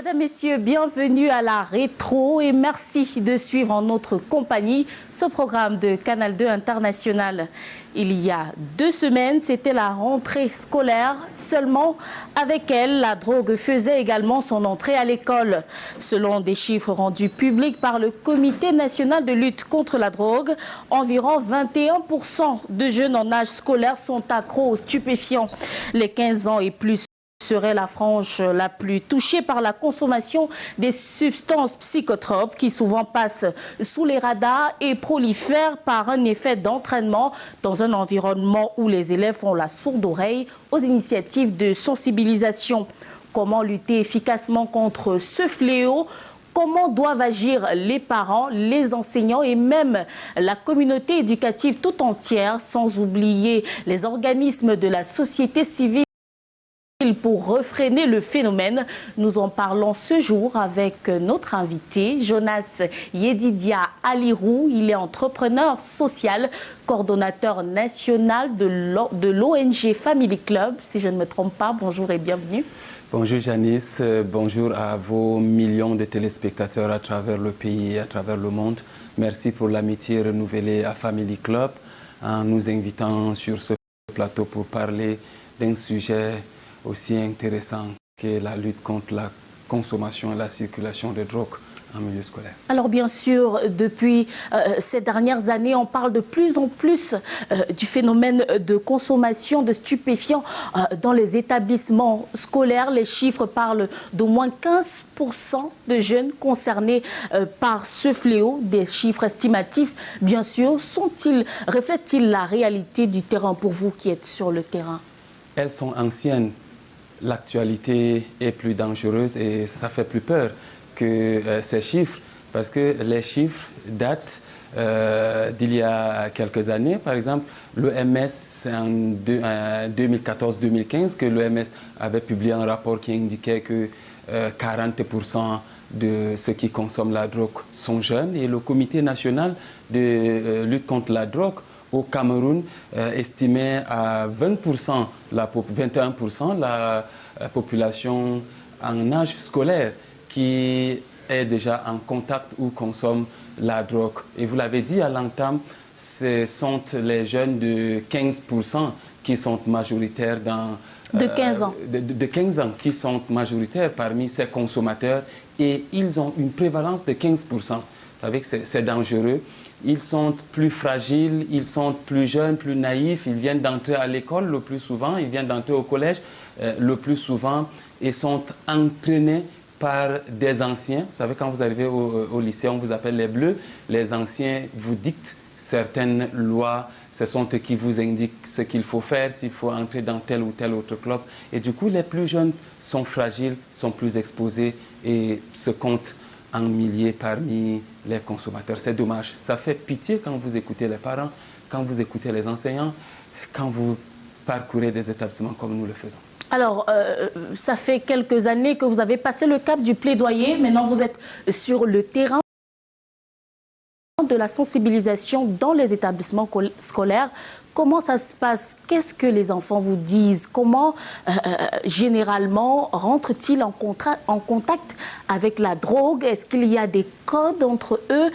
Mesdames, Messieurs, bienvenue à la Rétro et merci de suivre en notre compagnie ce programme de Canal 2 International. Il y a 2 semaines, c'était la rentrée scolaire. Seulement, avec elle, la drogue faisait également son entrée à l'école. Selon des chiffres rendus publics par le Comité national de lutte contre la drogue, environ 21% de jeunes en âge scolaire sont accros aux stupéfiants. Les 15 ans et plus serait la frange la plus touchée par la consommation des substances psychotropes qui souvent passent sous les radars et prolifèrent par un effet d'entraînement dans un environnement où les élèves ont la sourde oreille aux initiatives de sensibilisation. Comment lutter efficacement contre ce fléau ? Comment doivent agir les parents, les enseignants et même la communauté éducative tout entière, sans oublier les organismes de la société civile pour refréner le phénomène? Nous en parlons ce jour avec notre invité, Jonas Yedidia Alirou. Il est entrepreneur social, coordonnateur national de l'ONG Family Club. Si je ne me trompe pas, bonjour et bienvenue. Bonjour Janice, bonjour à vos millions de téléspectateurs à travers le pays et à travers le monde. Merci pour l'amitié renouvelée à Family Club en nous invitant sur ce plateau pour parler d'un sujet aussi intéressant que la lutte contre la consommation et la circulation de drogue en milieu scolaire. Alors bien sûr, depuis ces dernières années, on parle de plus en plus du phénomène de consommation de stupéfiants dans les établissements scolaires. Les chiffres parlent d'au moins 15% de jeunes concernés par ce fléau. Des chiffres estimatifs, bien sûr, reflètent-ils la réalité du terrain pour vous qui êtes sur le terrain? Elles sont anciennes. L'actualité est plus dangereuse et ça fait plus peur que ces chiffres, parce que les chiffres datent d'il y a quelques années. Par exemple, l'OMS, c'est en 2014-2015 que l'OMS avait publié un rapport qui indiquait que 40% de ceux qui consomment la drogue sont jeunes, et le Comité national de lutte contre la drogue au Cameroun estimait à 21% la population en âge scolaire qui est déjà en contact ou consomme la drogue. Et vous l'avez dit à l'entame, ce sont les jeunes de 15% qui sont majoritaires dans... De 15 ans. De 15 ans qui sont majoritaires parmi ces consommateurs, et ils ont une prévalence de 15%. Vous savez que c'est dangereux. Ils sont plus fragiles, ils sont plus jeunes, plus naïfs, ils viennent d'entrer à l'école le plus souvent, ils viennent d'entrer au collège le plus souvent et sont entraînés par des anciens. Vous savez, quand vous arrivez au lycée, on vous appelle les bleus. Les anciens vous dictent certaines lois, ce sont eux qui vous indiquent ce qu'il faut faire, s'il faut entrer dans tel ou tel autre club. Et du coup, les plus jeunes sont fragiles, sont plus exposés et se comptent en milliers parmi les consommateurs. C'est dommage. Ça fait pitié quand vous écoutez les parents, quand vous écoutez les enseignants, quand vous parcourez des établissements comme nous le faisons. Alors, ça fait quelques années que vous avez passé le cap du plaidoyer. Maintenant, vous êtes sur le terrain de la sensibilisation dans les établissements scolaires. Comment ça se passe? Qu'est-ce que les enfants vous disent? Comment, généralement, rentrent-ils en contact avec la drogue? Est-ce qu'il y a des codes entre eux?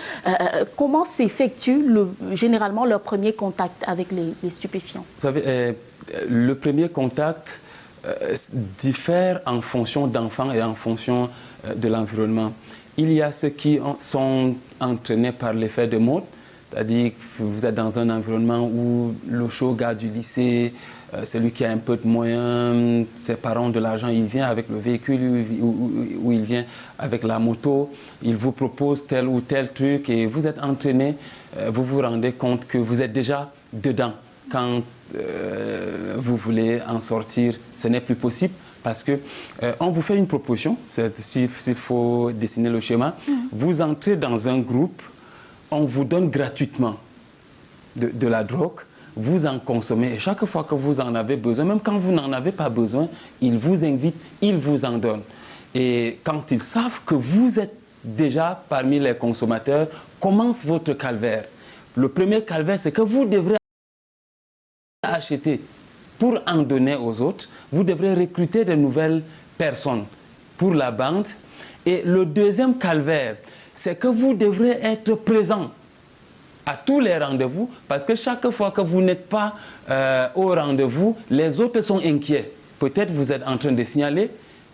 Comment s'effectue généralement leur premier contact avec les stupéfiants? Vous savez, le premier contact diffère en fonction d'enfants et en fonction de l'environnement. Il y a ceux qui sont entraînés par l'effet de mode. C'est-à-dire que vous êtes dans un environnement où le chaud gars du lycée, celui qui a un peu de moyens, ses parents ont de l'argent, il vient avec le véhicule ou il vient avec la moto, il vous propose tel ou tel truc et vous êtes entraîné, vous vous rendez compte que vous êtes déjà dedans. Quand vous voulez en sortir, ce n'est plus possible parce que on vous fait une proposition, s'il faut dessiner le schéma, vous entrez dans un groupe, on vous donne gratuitement de la drogue, vous en consommez. Et chaque fois que vous en avez besoin, même quand vous n'en avez pas besoin, ils vous invitent, ils vous en donnent. Et quand ils savent que vous êtes déjà parmi les consommateurs, commence votre calvaire. Le premier calvaire, c'est que vous devrez acheter pour en donner aux autres. Vous devrez recruter de nouvelles personnes pour la bande. Et le deuxième calvaire, c'est que vous devrez être présent à tous les rendez-vous, parce que chaque fois que vous n'êtes pas au rendez-vous, les autres sont inquiets. Peut-être vous êtes en train de signaler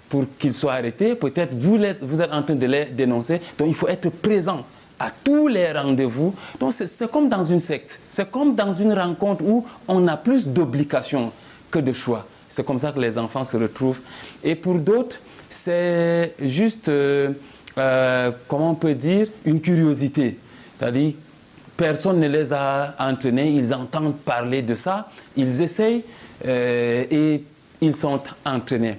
pour qu'ils soient arrêtés, peut-être vous êtes en train de les dénoncer. Donc il faut être présent à tous les rendez-vous. Donc c'est comme dans une secte, c'est comme dans une rencontre où on a plus d'obligations que de choix. C'est comme ça que les enfants se retrouvent. Et pour d'autres, c'est juste, comment on peut dire, une curiosité. C'est-à-dire, personne ne les a entraînés, ils entendent parler de ça, ils essayent et ils sont entraînés.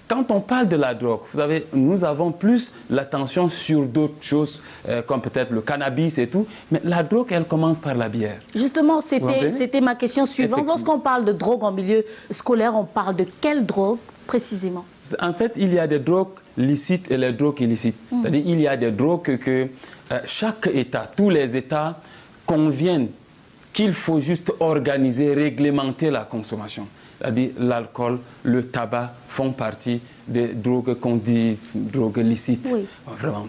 Quand on parle de la drogue, vous savez, nous avons plus l'attention sur d'autres choses, comme peut-être le cannabis et tout, mais la drogue, elle commence par la bière. Justement, c'était ma question suivante. Lorsqu'on parle de drogue en milieu scolaire, on parle de quelle drogue précisément? En fait, il y a des drogues licites et les drogues illicites. C'est-à-dire, il y a des drogues que chaque État, tous les États conviennent qu'il faut juste organiser, réglementer la consommation. C'est-à-dire l'alcool, le tabac font partie des drogues qu'on dit drogues licites. Oui. Vraiment,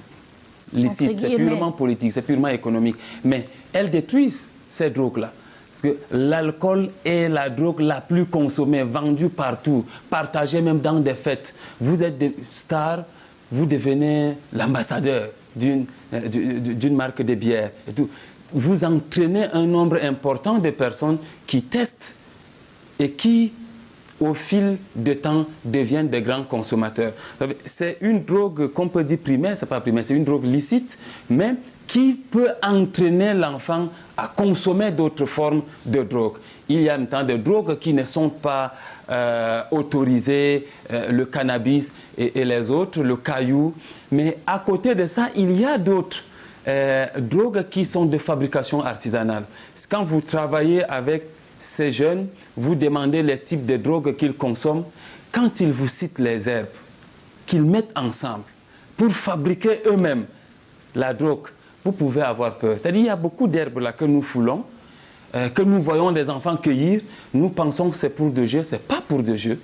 licites, c'est purement politique, c'est purement économique. Mais elles détruisent ces drogues-là. Parce que l'alcool est la drogue la plus consommée, vendue partout, partagée même dans des fêtes. Vous êtes des stars, vous devenez l'ambassadeur d'une marque de bière et tout. Vous entraînez un nombre important de personnes qui testent et qui, au fil du temps, deviennent des grands consommateurs. C'est une drogue qu'on peut dire primaire, c'est pas primaire, c'est une drogue licite, mais qui peut entraîner l'enfant à consommer d'autres formes de drogue. Il y a même temps des drogues qui ne sont pas autorisées, le cannabis et les autres, le caillou. Mais à côté de ça, il y a d'autres drogues qui sont de fabrication artisanale. Quand vous travaillez avec ces jeunes, vous demandez les types de drogues qu'ils consomment. Quand ils vous citent les herbes qu'ils mettent ensemble pour fabriquer eux-mêmes la drogue, vous pouvez avoir peur. C'est-à-dire qu'il y a beaucoup d'herbes là que nous foulons, que nous voyons des enfants cueillir. Nous pensons que c'est pour de jeu, ce n'est pas pour de jeu.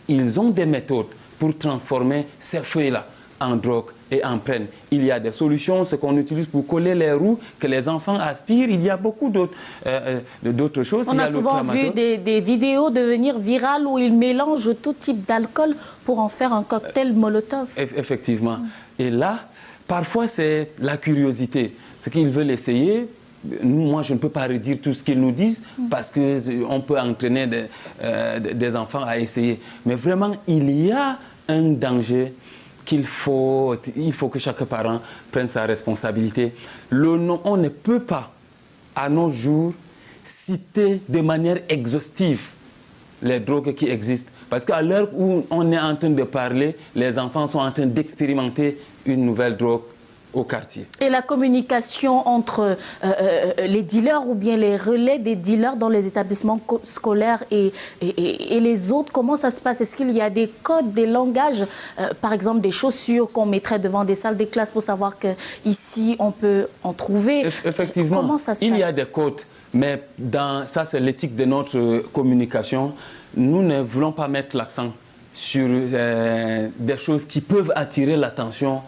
Ils ont des méthodes pour transformer ces feuilles-là en drogue et en prennent. Il y a des solutions, ce qu'on utilise pour coller les roues, que les enfants aspirent. Il y a beaucoup d'autres choses. On a souvent vu des vidéos devenir virales où ils mélangent tout type d'alcool pour en faire un cocktail Molotov. Effectivement. Et là, parfois, c'est la curiosité. Ce qu'ils veulent essayer. Moi, je ne peux pas redire tout ce qu'ils nous disent parce qu'on peut entraîner des enfants à essayer. Mais vraiment, il y a un danger il faut que chaque parent prenne sa responsabilité. On ne peut pas, à nos jours, citer de manière exhaustive les drogues qui existent. Parce qu'à l'heure où on est en train de parler, les enfants sont en train d'expérimenter une nouvelle drogue au quartier. Et la communication entre les dealers ou bien les relais des dealers dans les établissements scolaires et les autres, comment ça se passe? Est-ce qu'il y a des codes, des langages, par exemple des chaussures qu'on mettrait devant des salles de classe pour savoir qu'ici on peut en trouver? Effectivement, comment ça se passe? Il y a des codes, mais ça c'est l'éthique de notre communication. Nous ne voulons pas mettre l'accent sur des choses qui peuvent attirer l'attention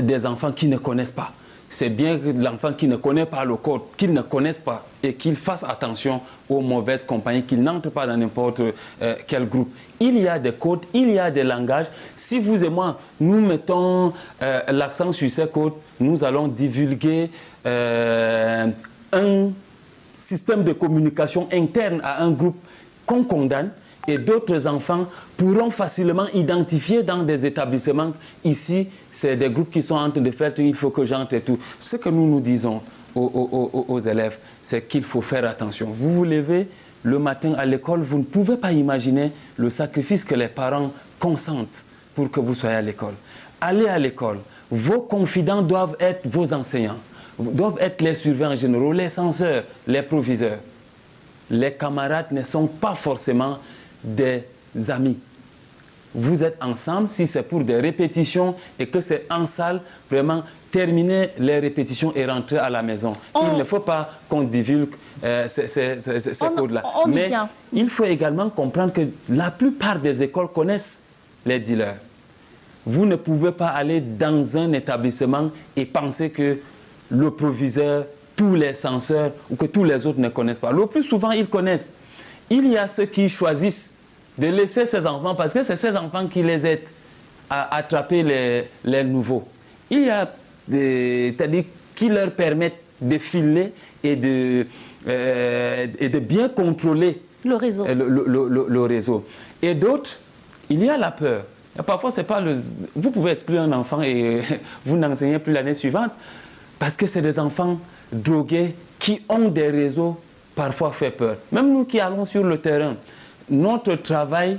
des enfants qui ne connaissent pas. C'est bien que l'enfant qui ne connaît pas le code, qu'il ne connaisse pas et qu'il fasse attention aux mauvaises compagnies, qu'il n'entre pas dans n'importe quel groupe. Il y a des codes, il y a des langages. Si vous et moi, nous mettons l'accent sur ces codes, nous allons divulguer un système de communication interne à un groupe qu'on condamne. Et d'autres enfants pourront facilement identifier dans des établissements. Ici, c'est des groupes qui sont en train de faire tout, il faut que j'entre et tout. Ce que nous disons aux élèves, c'est qu'il faut faire attention. Vous vous levez le matin à l'école, vous ne pouvez pas imaginer le sacrifice que les parents consentent pour que vous soyez à l'école. Allez à l'école. Vos confidents doivent être vos enseignants, doivent être les surveillants généraux, les censeurs, les proviseurs. Les camarades ne sont pas forcément des amis. Vous êtes ensemble, si c'est pour des répétitions et que c'est en salle, vraiment terminer les répétitions et rentrer à la maison. Il ne faut pas qu'on divulgue ces codes-là. Mais il faut également comprendre que la plupart des écoles connaissent les dealers. vous ne pouvez pas aller dans un établissement et penser que le proviseur, tous les censeurs ou que tous les autres ne connaissent pas. Le plus souvent, ils connaissent. Il y a ceux qui choisissent de laisser ces enfants parce que c'est ces enfants qui les aident à attraper les nouveaux. Il y a c'est-à-dire qui leur permettent de filer et de bien contrôler le réseau. Le réseau. Et d'autres, il y a la peur. Et parfois, c'est pas vous pouvez exclure un enfant et vous n'enseignez plus l'année suivante parce que c'est des enfants drogués qui ont des réseaux parfois fait peur. Même nous qui allons sur le terrain, notre travail,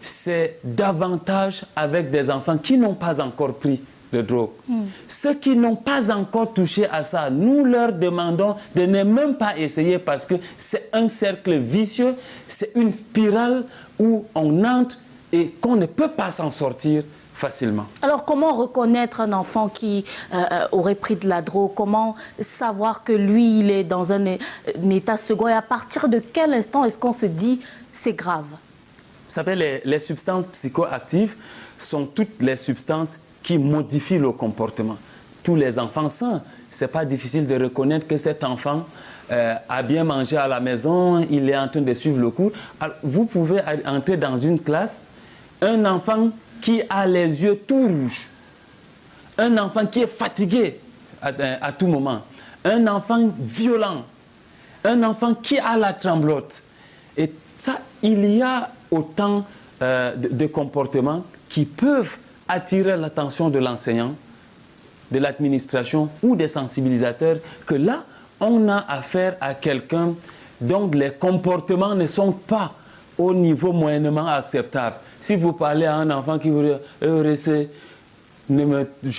c'est davantage avec des enfants qui n'ont pas encore pris de drogue. Ceux qui n'ont pas encore touché à ça, nous leur demandons de ne même pas essayer parce que c'est un cercle vicieux, c'est une spirale où on entre et qu'on ne peut pas s'en sortir facilement. Alors, comment reconnaître un enfant qui aurait pris de la drogue? Comment savoir que lui, il est dans un état second? Et à partir de quel instant est-ce qu'on se dit c'est grave? Vous savez, les substances psychoactives sont toutes les substances qui modifient le comportement. Tous les enfants sains, ce n'est pas difficile de reconnaître que cet enfant a bien mangé à la maison, il est en train de suivre le cours. Alors, vous pouvez entrer dans une classe, un enfant qui a les yeux tout rouges, un enfant qui est fatigué à tout moment, un enfant violent, un enfant qui a la tremblote. Et ça, il y a autant de comportements qui peuvent attirer l'attention de l'enseignant, de l'administration ou des sensibilisateurs, que là, on a affaire à quelqu'un dont les comportements ne sont pas au niveau moyennement acceptable. Si vous parlez à un enfant qui vous dit « je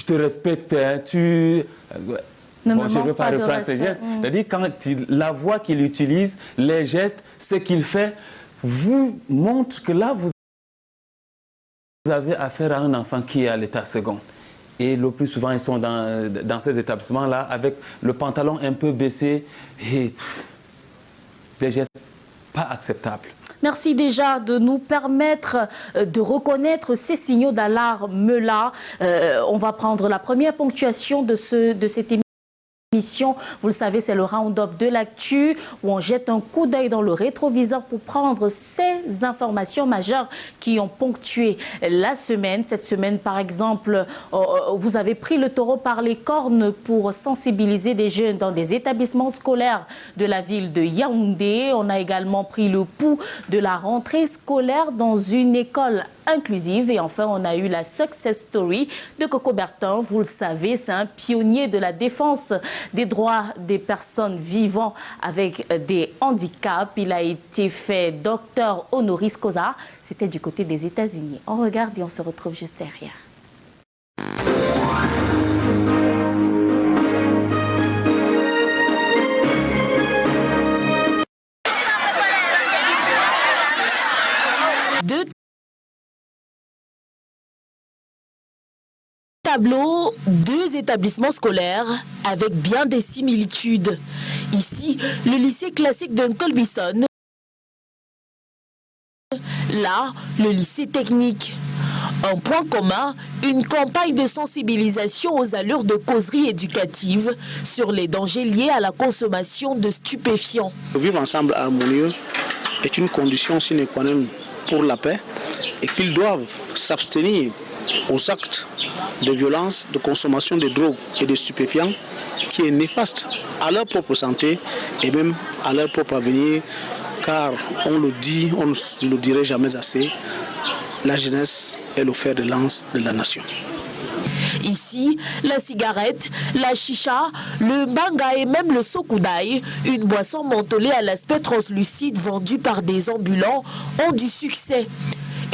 te respecte, hein, tu... » je ne veux pas reprendre ces gestes. C'est-à-dire quand la voix qu'il utilise, les gestes, ce qu'il fait, vous montre que là, vous avez affaire à un enfant qui est à l'état second. Et le plus souvent, ils sont dans ces établissements-là avec le pantalon un peu baissé et des gestes pas acceptables. Merci déjà de nous permettre de reconnaître ces signaux d'alarme-là. On va prendre la première ponctuation de cette émission. Vous le savez, c'est le round-up de l'actu où on jette un coup d'œil dans le rétroviseur pour prendre ces informations majeures qui ont ponctué la semaine. Cette semaine, par exemple, vous avez pris le taureau par les cornes pour sensibiliser des jeunes dans des établissements scolaires de la ville de Yaoundé. On a également pris le pouls de la rentrée scolaire dans une école inclusive. Et enfin, on a eu la success story de Coco Bertin. Vous le savez, c'est un pionnier de la défense des droits des personnes vivant avec des handicaps. Il a été fait docteur honoris causa. C'était du côté des États-Unis. On regarde et on se retrouve juste derrière. Tableau, 2 établissements scolaires avec bien des similitudes. Ici, le lycée classique d'Uncolbison. Là, le lycée technique. Un point commun, une campagne de sensibilisation aux allures de causerie éducative sur les dangers liés à la consommation de stupéfiants. Vivre ensemble harmonieux est une condition sine qua non pour la paix et qu'ils doivent s'abstenir aux actes de violence, de consommation de drogues et de stupéfiants qui est néfaste à leur propre santé et même à leur propre avenir, car on le dit, on ne le dirait jamais assez, la jeunesse est le fer de lance de la nation. Ici, la cigarette, la chicha, le banga et même le sokudai, une boisson mentholée à l'aspect translucide vendue par des ambulants, ont du succès.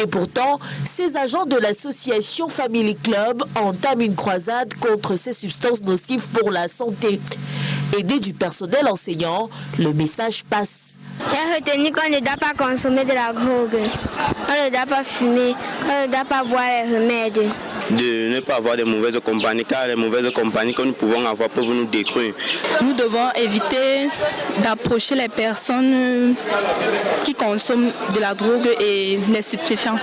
Et pourtant, ces agents de l'association Family Club entament une croisade contre ces substances nocives pour la santé. Aidés du personnel enseignant, le message passe. Il a retenu qu'on ne doit pas consommer de la drogue, on ne doit pas fumer, on ne doit pas boire les remèdes. de ne pas avoir de mauvaises compagnies, car les mauvaises compagnies que nous pouvons avoir peuvent nous détruire. Nous devons éviter d'approcher les personnes qui consomment de la drogue et les stupéfiants.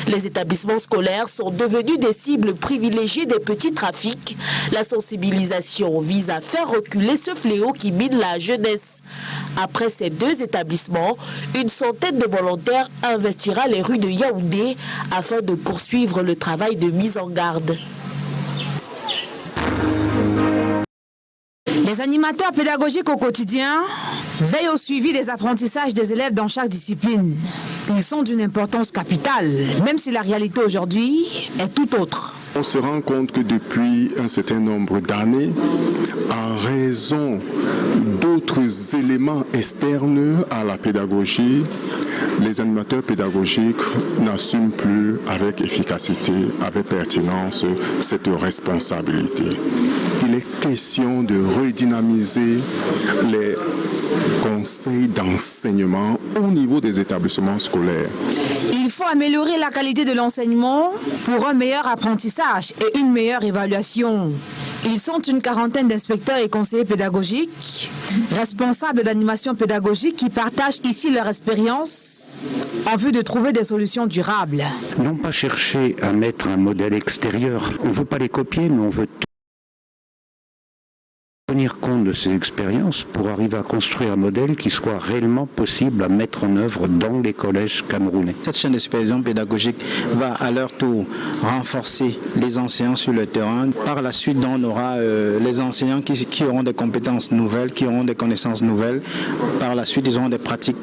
Les établissements scolaires sont devenus des cibles privilégiées des petits trafics. La sensibilisation vise à faire reculer ce fléau qui mine la jeunesse. Après ces 2 établissements, une centaine de volontaires investira les rues de Yaoundé afin de poursuivre le travail de mise en garde. Les animateurs pédagogiques au quotidien veillent au suivi des apprentissages des élèves dans chaque discipline. Ils sont d'une importance capitale, même si la réalité aujourd'hui est tout autre. On se rend compte que depuis un certain nombre d'années, en raison d'autres éléments externes à la pédagogie, les animateurs pédagogiques n'assument plus avec efficacité, avec pertinence, cette responsabilité. Il est question de redynamiser les conseils d'enseignement au niveau des établissements scolaires. Il faut améliorer la qualité de l'enseignement pour un meilleur apprentissage et une meilleure évaluation. Ils sont une quarantaine d'inspecteurs et conseillers pédagogiques, responsables d'animation pédagogique qui partagent ici leur expérience en vue de trouver des solutions durables. Non pas chercher à mettre un modèle extérieur. On ne veut pas les copier, mais on veut tenir compte de ces expériences pour arriver à construire un modèle qui soit réellement possible à mettre en œuvre dans les collèges camerounais. Cette chaîne de supervision pédagogique va à leur tour renforcer les enseignants sur le terrain. Par la suite, on aura les enseignants qui auront des compétences nouvelles, qui auront des connaissances nouvelles. Par la suite, ils auront des pratiques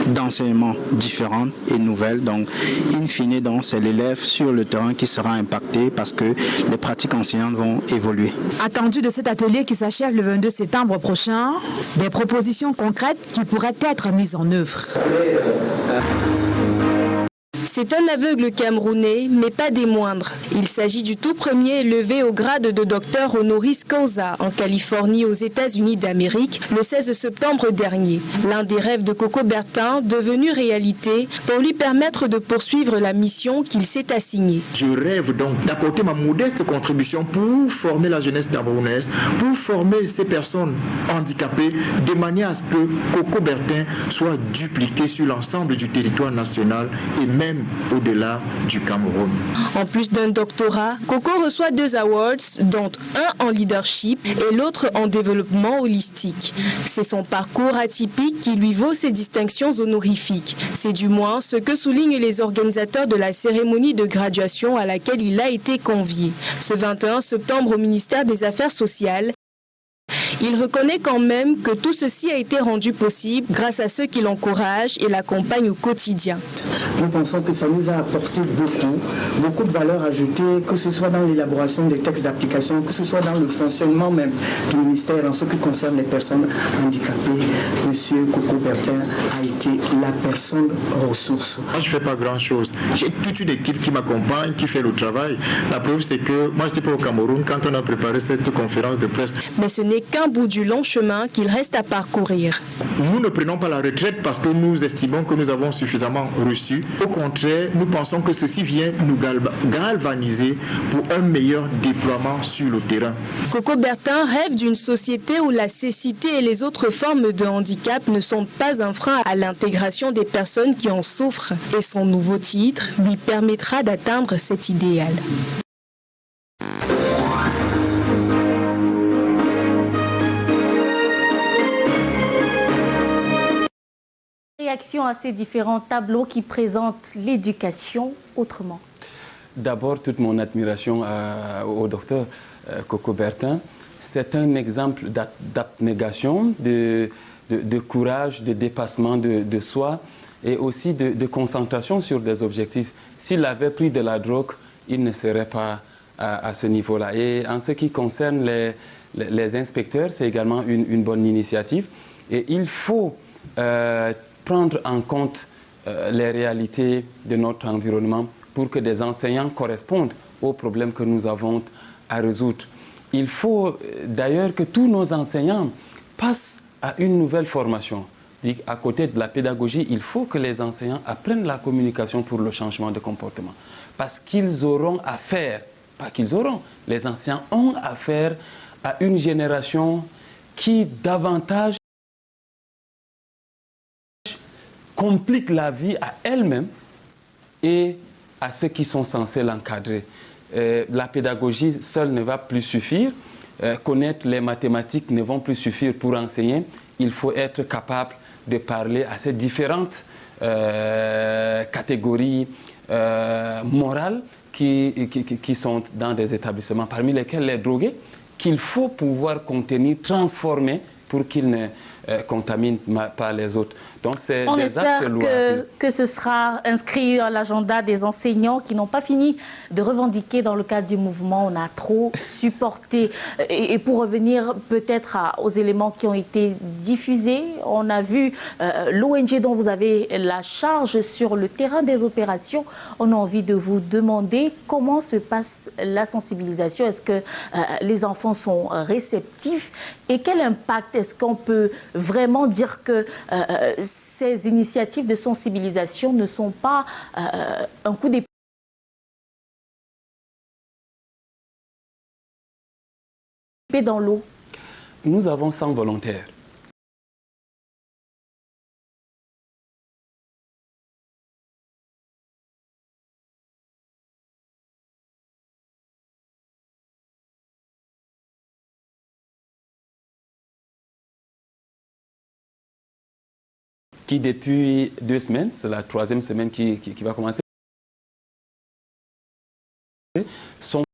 d'enseignement différentes et nouvelles. Donc, in fine, c'est l'élève sur le terrain qui sera impacté parce que les pratiques enseignantes vont évoluer. Attendu de cet atelier qui s'achève le 22 septembre prochain, des propositions concrètes qui pourraient être mises en œuvre. C'est un aveugle camerounais, mais pas des moindres. Il s'agit du tout premier élevé au grade de docteur honoris causa en Californie aux États-Unis d'Amérique le 16 septembre dernier. L'un des rêves de Coco Bertin devenu réalité pour lui permettre de poursuivre la mission qu'il s'est assignée. Je rêve donc d'apporter ma modeste contribution pour former la jeunesse camerounaise, pour former ces personnes handicapées de manière à ce que Coco Bertin soit dupliqué sur l'ensemble du territoire national et même au-delà du Cameroun. En plus d'un doctorat, Coco reçoit 2 awards, dont un en leadership et l'autre en développement holistique. C'est son parcours atypique qui lui vaut ces distinctions honorifiques. C'est du moins ce que soulignent les organisateurs de la cérémonie de graduation à laquelle il a été convié. Ce 21 septembre au ministère des Affaires sociales, il reconnaît quand même que tout ceci a été rendu possible grâce à ceux qui l'encouragent et l'accompagnent au quotidien. Nous pensons que ça nous a apporté beaucoup de valeur ajoutée, que ce soit dans l'élaboration des textes d'application, que ce soit dans le fonctionnement même du ministère en ce qui concerne les personnes handicapées. Monsieur Coco Bertin a été la personne ressource. Moi, je ne fais pas grand-chose. J'ai toute une équipe qui m'accompagne, qui fait le travail. La preuve, c'est que moi, je n'étais pas au Cameroun quand on a préparé cette conférence de presse. Mais ce n'est qu'un bout du long chemin qu'il reste à parcourir. Nous ne prenons pas la retraite parce que nous estimons que nous avons suffisamment reçu. Au contraire, nous pensons que ceci vient nous galvaniser pour un meilleur déploiement sur le terrain. Coco Bertin rêve d'une société où la cécité et les autres formes de handicap ne sont pas un frein à l'intégration des personnes qui en souffrent. Et son nouveau titre lui permettra d'atteindre cet idéal. Réaction à ces différents tableaux qui présentent l'éducation autrement. D'abord, toute mon admiration au docteur Coco Bertin. C'est un exemple d'abnégation, de courage, de dépassement de soi et aussi de concentration sur des objectifs. S'il avait pris de la drogue, il ne serait pas à ce niveau-là. Et en ce qui concerne les inspecteurs, c'est également une bonne initiative. Et il faut prendre en compte les réalités de notre environnement pour que des enseignants correspondent aux problèmes que nous avons à résoudre. Il faut d'ailleurs que tous nos enseignants passent à une nouvelle formation. À côté de la pédagogie, il faut que les enseignants apprennent la communication pour le changement de comportement. Parce qu'ils auront à faire pas qu'ils auront. Les enseignants ont affaire à une génération qui davantage complique la vie à elle-même et à ceux qui sont censés l'encadrer. La pédagogie seule ne va plus suffire. Connaître les mathématiques ne vont plus suffire pour enseigner. Il faut être capable de parler à ces différentes catégories morales qui sont dans des établissements, parmi lesquels les drogués, qu'il faut pouvoir contenir, transformer pour qu'ils ne contaminent pas les autres. Donc c'est des actes louables. On espère que ce sera inscrit dans l'agenda des enseignants qui n'ont pas fini de revendiquer dans le cadre du mouvement. On a trop supporté. Et pour revenir peut-être aux éléments qui ont été diffusés, on a vu l'ONG dont vous avez la charge sur le terrain des opérations. On a envie de vous demander comment se passe la sensibilisation. Est-ce que les enfants sont réceptifs? Et quel impact est-ce qu'on peut vraiment dire que ces initiatives de sensibilisation ne sont pas un coup d'épée dans l'eau? Nous avons 100 volontaires. Qui depuis 2 semaines, c'est la 3e semaine qui va commencer, sont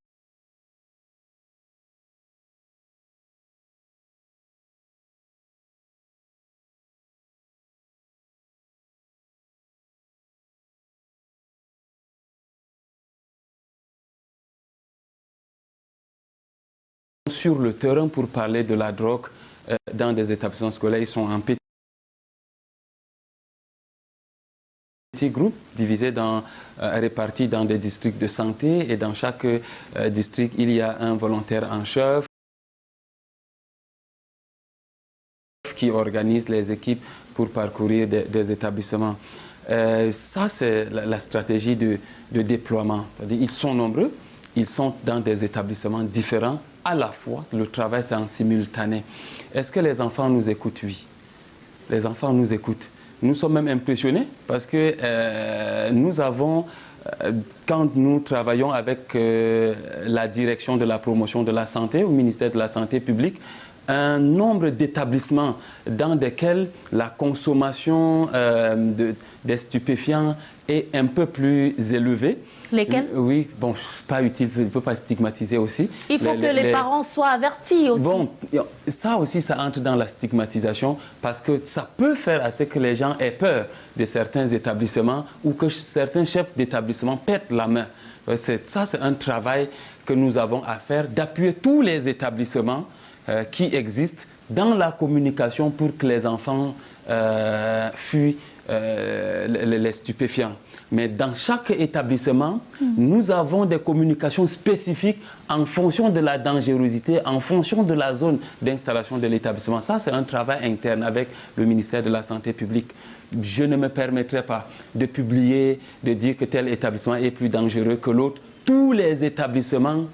sur le terrain pour parler de la drogue dans des établissements scolaires. Ils sont en petit groupes divisés répartis dans des districts de santé, et dans chaque district, il y a un volontaire en chef qui organise les équipes pour parcourir des établissements. Ça, c'est la stratégie de déploiement. Ils sont nombreux, ils sont dans des établissements différents à la fois. Le travail, c'est en simultané. Est-ce que les enfants nous écoutent? Oui. Les enfants nous écoutent. Nous sommes même impressionnés parce que nous avons, quand nous travaillons avec la direction de la promotion de la santé au ministère de la Santé publique, un nombre d'établissements dans lesquels la consommation des stupéfiants est un peu plus élevée. Lesquels? Oui, bon, c'est pas utile, il ne faut pas stigmatiser aussi. Il faut que les parents soient avertis aussi. Bon, ça aussi, ça entre dans la stigmatisation parce que ça peut faire à ce que les gens aient peur de certains établissements ou que certains chefs d'établissement pètent la main. Ça, c'est un travail que nous avons à faire, d'appuyer tous les établissements qui existent dans la communication pour que les enfants fuient les stupéfiants. Mais dans chaque établissement, nous avons des communications spécifiques en fonction de la dangerosité, en fonction de la zone d'installation de l'établissement. Ça, c'est un travail interne avec le ministère de la Santé publique. Je ne me permettrai pas de publier, de dire que tel établissement est plus dangereux que l'autre. Tous les établissements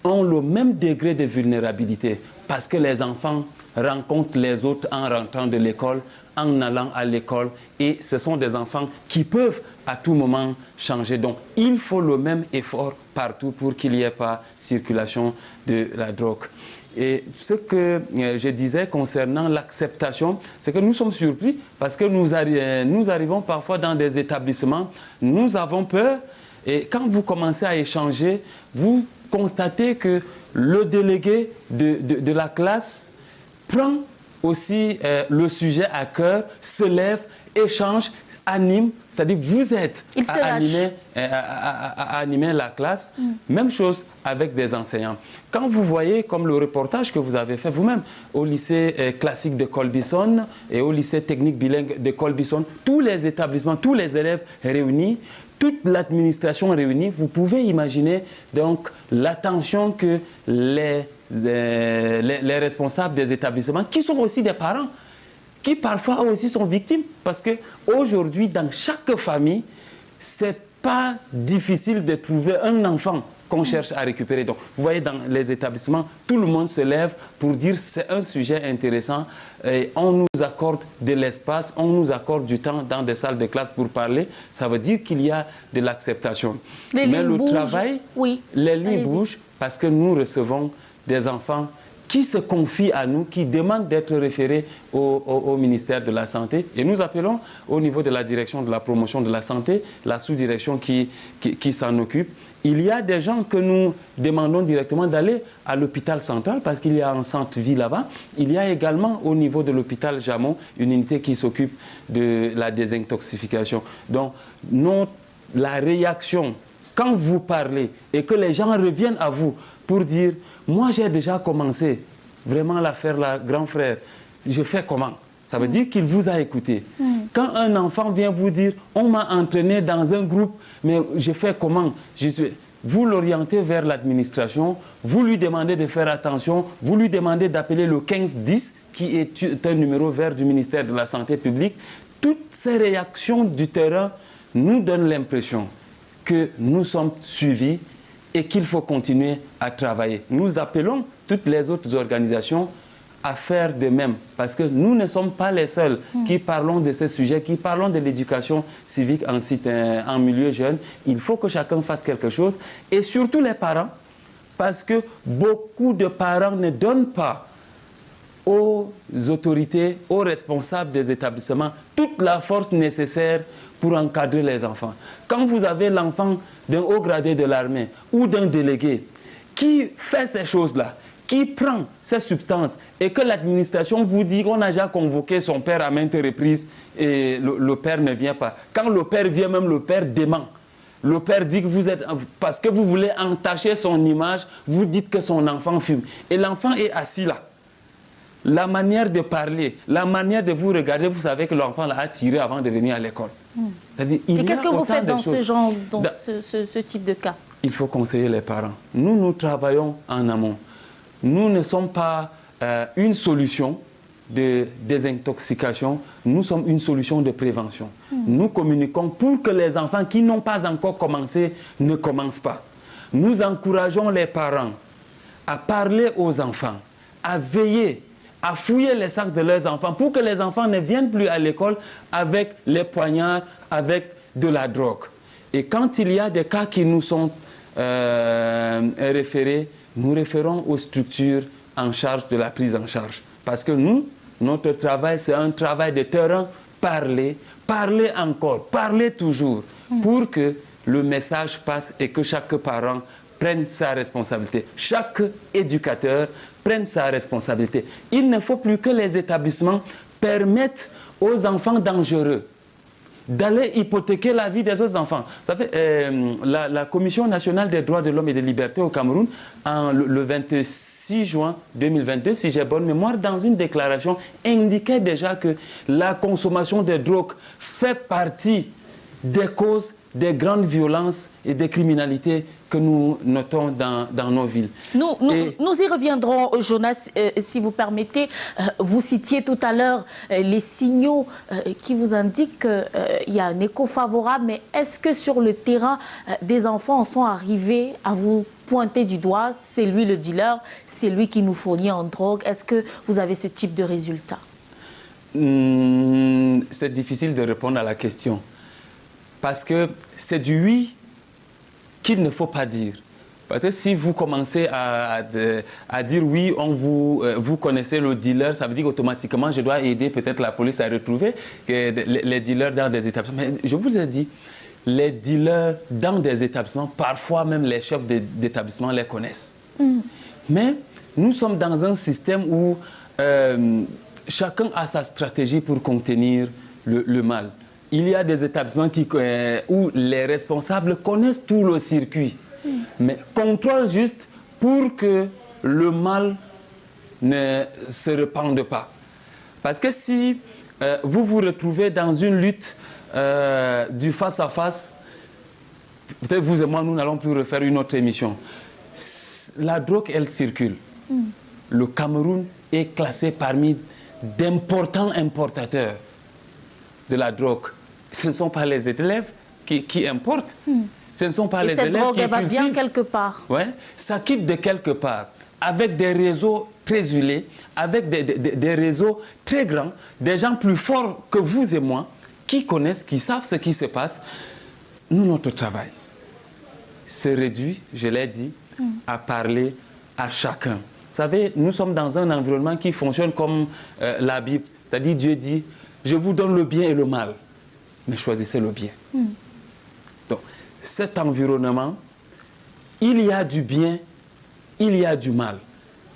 ont le même degré de vulnérabilité parce que les enfants rencontrent les autres en rentrant de l'école, en allant à l'école, et ce sont des enfants qui peuvent à tout moment changer. Donc il faut le même effort partout pour qu'il n'y ait pas circulation de la drogue. Et ce que je disais concernant l'acceptation, c'est que nous sommes surpris parce que nous arrivons parfois dans des établissements, nous avons peur, et quand vous commencez à échanger, vous constatez que le délégué de la classe prend aussi le sujet à cœur, se lève, échange, anime, c'est-à-dire vous êtes à animer la classe. Même chose avec des enseignants. Quand vous voyez, comme le reportage que vous avez fait vous-même, au lycée classique de Colbison et au lycée technique bilingue de Colbison, tous les établissements, tous les élèves réunis, toute l'administration réunie, vous pouvez imaginer donc l'attention que les responsables des établissements, qui sont aussi des parents, qui parfois aussi sont victimes, parce qu'aujourd'hui, dans chaque famille, c'est pas difficile de trouver un enfant qu'on cherche à récupérer. Donc, vous voyez, dans les établissements, tout le monde se lève pour dire c'est un sujet intéressant et on nous accorde de l'espace, on nous accorde du temps dans des salles de classe pour parler. Ça veut dire qu'il y a de l'acceptation. Mais le travail, les lignes bougent parce que nous recevons des enfants qui se confient à nous, qui demandent d'être référés au ministère de la Santé. Et nous appelons au niveau de la direction de la promotion de la santé, la sous-direction qui s'en occupe. Il y a des gens que nous demandons directement d'aller à l'hôpital central parce qu'il y a un centre-vie là-bas. Il y a également au niveau de l'hôpital Jamon une unité qui s'occupe de la désintoxication. Donc, la réaction, quand vous parlez et que les gens reviennent à vous pour dire « Moi, j'ai déjà commencé vraiment l'affaire là, grand frère, je fais comment ?» Ça veut dire qu'il vous a écouté. Quand un enfant vient vous dire « On m'a entraîné dans un groupe, mais je fais comment ?» Vous l'orientez vers l'administration, vous lui demandez de faire attention, vous lui demandez d'appeler le 1510, qui est un numéro vert du ministère de la Santé publique. Toutes ces réactions du terrain nous donnent l'impression que nous sommes suivis et qu'il faut continuer à travailler. Nous appelons toutes les autres organisations à faire de même, parce que nous ne sommes pas les seuls qui parlons de ces sujets, qui parlons de l'éducation civique en milieu jeune. Il faut que chacun fasse quelque chose, et surtout les parents, parce que beaucoup de parents ne donnent pas aux autorités, aux responsables des établissements, toute la force nécessaire pour encadrer les enfants. Quand vous avez l'enfant d'un haut gradé de l'armée ou d'un délégué qui fait ces choses-là, qui prend ces substances et que l'administration vous dit qu'on a déjà convoqué son père à maintes reprises et le père ne vient pas. Quand le père vient, même le père dément. Le père dit que vous êtes... Parce que vous voulez entacher son image, vous dites que son enfant fume. Et l'enfant est assis là. La manière de parler, la manière de vous regarder, vous savez que l'enfant l'a tiré avant de venir à l'école. Et qu'est-ce que vous faites dans ce type de cas? Il faut conseiller les parents. Nous travaillons en amont. Nous ne sommes pas une solution de désintoxication, nous sommes une solution de prévention. Nous communiquons pour que les enfants qui n'ont pas encore commencé ne commencent pas. Nous encourageons les parents à parler aux enfants, à veiller, à fouiller les sacs de leurs enfants pour que les enfants ne viennent plus à l'école avec les poignards, avec de la drogue. Et quand il y a des cas qui nous sont référés, nous référons aux structures en charge de la prise en charge. Parce que nous, notre travail, c'est un travail de terrain, parler, parler encore, parler toujours, pour que le message passe et que chaque parent prenne sa responsabilité. Chaque éducateur prenne sa responsabilité. Il ne faut plus que les établissements permettent aux enfants dangereux d'aller hypothéquer la vie des autres enfants. Vous savez, la Commission nationale des droits de l'homme et des libertés au Cameroun, le 26 juin 2022, si j'ai bonne mémoire, dans une déclaration, indiquait déjà que la consommation de drogue fait partie des causes des grandes violences et des criminalités que nous notons dans nos villes. Nous y reviendrons, Jonas, si vous permettez. Vous citiez tout à l'heure les signaux qui vous indiquent qu'il y a un écho favorable, mais est-ce que sur le terrain, des enfants en sont arrivés à vous pointer du doigt, c'est lui le dealer, c'est lui qui nous fournit en drogue? Est-ce que vous avez ce type de résultat? C'est difficile de répondre à la question. Parce que c'est du oui qu'il ne faut pas dire. Parce que si vous commencez à dire oui, vous connaissez le dealer, ça veut dire qu'automatiquement, je dois aider peut-être la police à retrouver les dealers dans des établissements. Mais je vous ai dit, les dealers dans des établissements, parfois même les chefs d'établissement les connaissent. Mais nous sommes dans un système où chacun a sa stratégie pour contenir le mal. Il y a des établissements où les responsables connaissent tout le circuit, mais contrôlent juste pour que le mal ne se répande pas. Parce que si vous vous retrouvez dans une lutte du face-à-face, peut-être vous et moi, nous n'allons plus refaire une autre émission. La drogue, elle circule. Le Cameroun est classé parmi d'importants importateurs de la drogue. Ce ne sont pas les élèves qui importent. Ce ne sont pas les cette élèves drogue, qui elle va bien cultivent. quelque part. Ouais, ça quitte de quelque part, avec des réseaux très huilés, avec des réseaux très grands, des gens plus forts que vous et moi, qui connaissent, qui savent ce qui se passe. Nous, notre travail se réduit, je l'ai dit, à parler à chacun. Vous savez, nous sommes dans un environnement qui fonctionne comme la Bible. C'est-à-dire, Dieu dit, je vous donne le bien et le mal, mais choisissez le bien. Donc, cet environnement, il y a du bien, il y a du mal.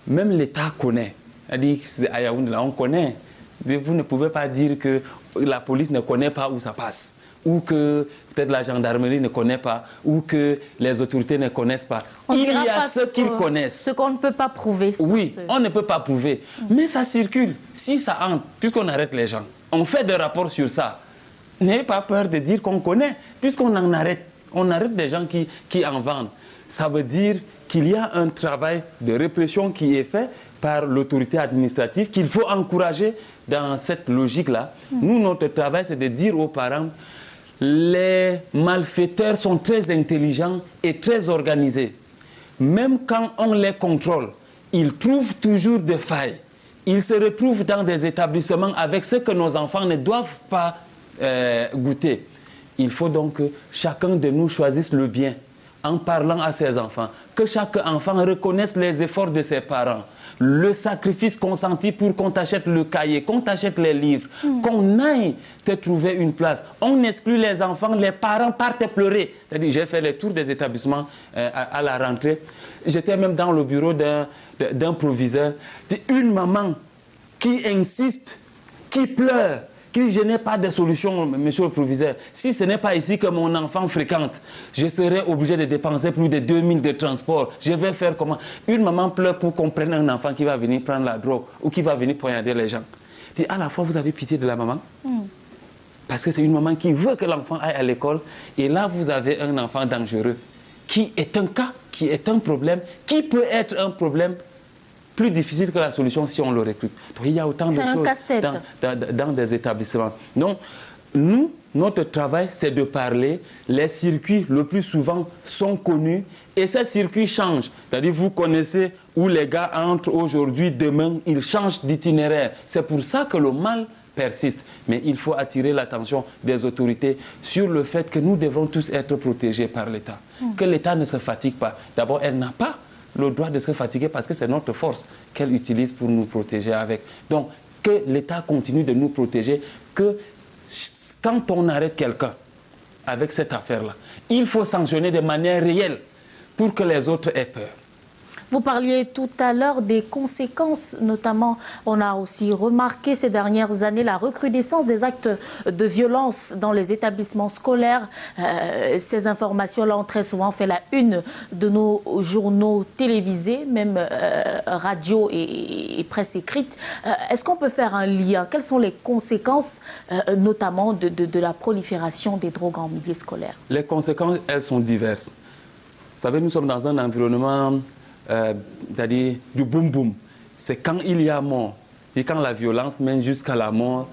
Même l'État connaît. C'est-à-dire, à Yaoundé, là, on connaît. Vous ne pouvez pas dire que la police ne connaît pas où ça passe, ou que peut-être la gendarmerie ne connaît pas, ou que les autorités ne connaissent pas. Il y a ceux qui connaissent. Ce qu'on ne peut pas prouver. Oui, on ne peut pas prouver. Mais ça circule. Si ça entre, puisqu'on arrête les gens, on fait des rapports sur ça. N'ayez pas peur de dire qu'on connaît, puisqu'on en arrête. On arrête des gens qui en vendent. Ça veut dire qu'il y a un travail de répression qui est fait par l'autorité administrative, qu'il faut encourager dans cette logique-là. Nous, notre travail, c'est de dire aux parents, les malfaiteurs sont très intelligents et très organisés. Même quand on les contrôle, ils trouvent toujours des failles. Ils se retrouvent dans des établissements avec ce que nos enfants ne doivent pas goûter. Il faut donc que chacun de nous choisisse le bien en parlant à ses enfants. Que chaque enfant reconnaisse les efforts de ses parents. Le sacrifice consenti pour qu'on t'achète le cahier, qu'on t'achète les livres, qu'on aille te trouver une place. On exclut les enfants, les parents partent pleurer. C'est-à-dire, j'ai fait les tours des établissements à la rentrée. J'étais même dans le bureau d'un proviseur. Une maman qui insiste, qui pleure, qui dit, je n'ai pas de solution, monsieur le proviseur. Si ce n'est pas ici que mon enfant fréquente, je serai obligé de dépenser plus de 2000 de transport. Je vais faire comment? Une maman pleure pour qu'on prenne un enfant qui va venir prendre la drogue ou qui va venir poignarder les gens. Dit, à la fois, vous avez pitié de la maman, parce que c'est une maman qui veut que l'enfant aille à l'école. Et là, vous avez un enfant dangereux, qui est un cas, qui est un problème, qui peut être un problème plus difficile que la solution si on le recrute. Donc, il y a autant de choses dans des établissements. Donc, nous, notre travail, c'est de parler. Les circuits, le plus souvent, sont connus et ces circuits changent. C'est-à-dire, vous connaissez où les gars entrent aujourd'hui, demain, ils changent d'itinéraire. C'est pour ça que le mal persiste. Mais il faut attirer l'attention des autorités sur le fait que nous devons tous être protégés par l'État. Que l'État ne se fatigue pas. D'abord, elle n'a pas le droit de se fatiguer parce que c'est notre force qu'elle utilise pour nous protéger avec. Donc, que l'État continue de nous protéger, que quand on arrête quelqu'un avec cette affaire-là, il faut sanctionner de manière réelle pour que les autres aient peur. Vous parliez tout à l'heure des conséquences, notamment, on a aussi remarqué ces dernières années la recrudescence des actes de violence dans les établissements scolaires. Ces informations-là ont très souvent fait la une de nos journaux télévisés, même radio et presse écrite. Est-ce qu'on peut faire un lien? Quelles sont les conséquences, notamment, de la prolifération des drogues en milieu scolaire? Les conséquences, elles sont diverses. Vous savez, nous sommes dans un environnement c'est-à-dire du boum-boum. C'est quand il y a mort, et quand la violence mène jusqu'à la mort,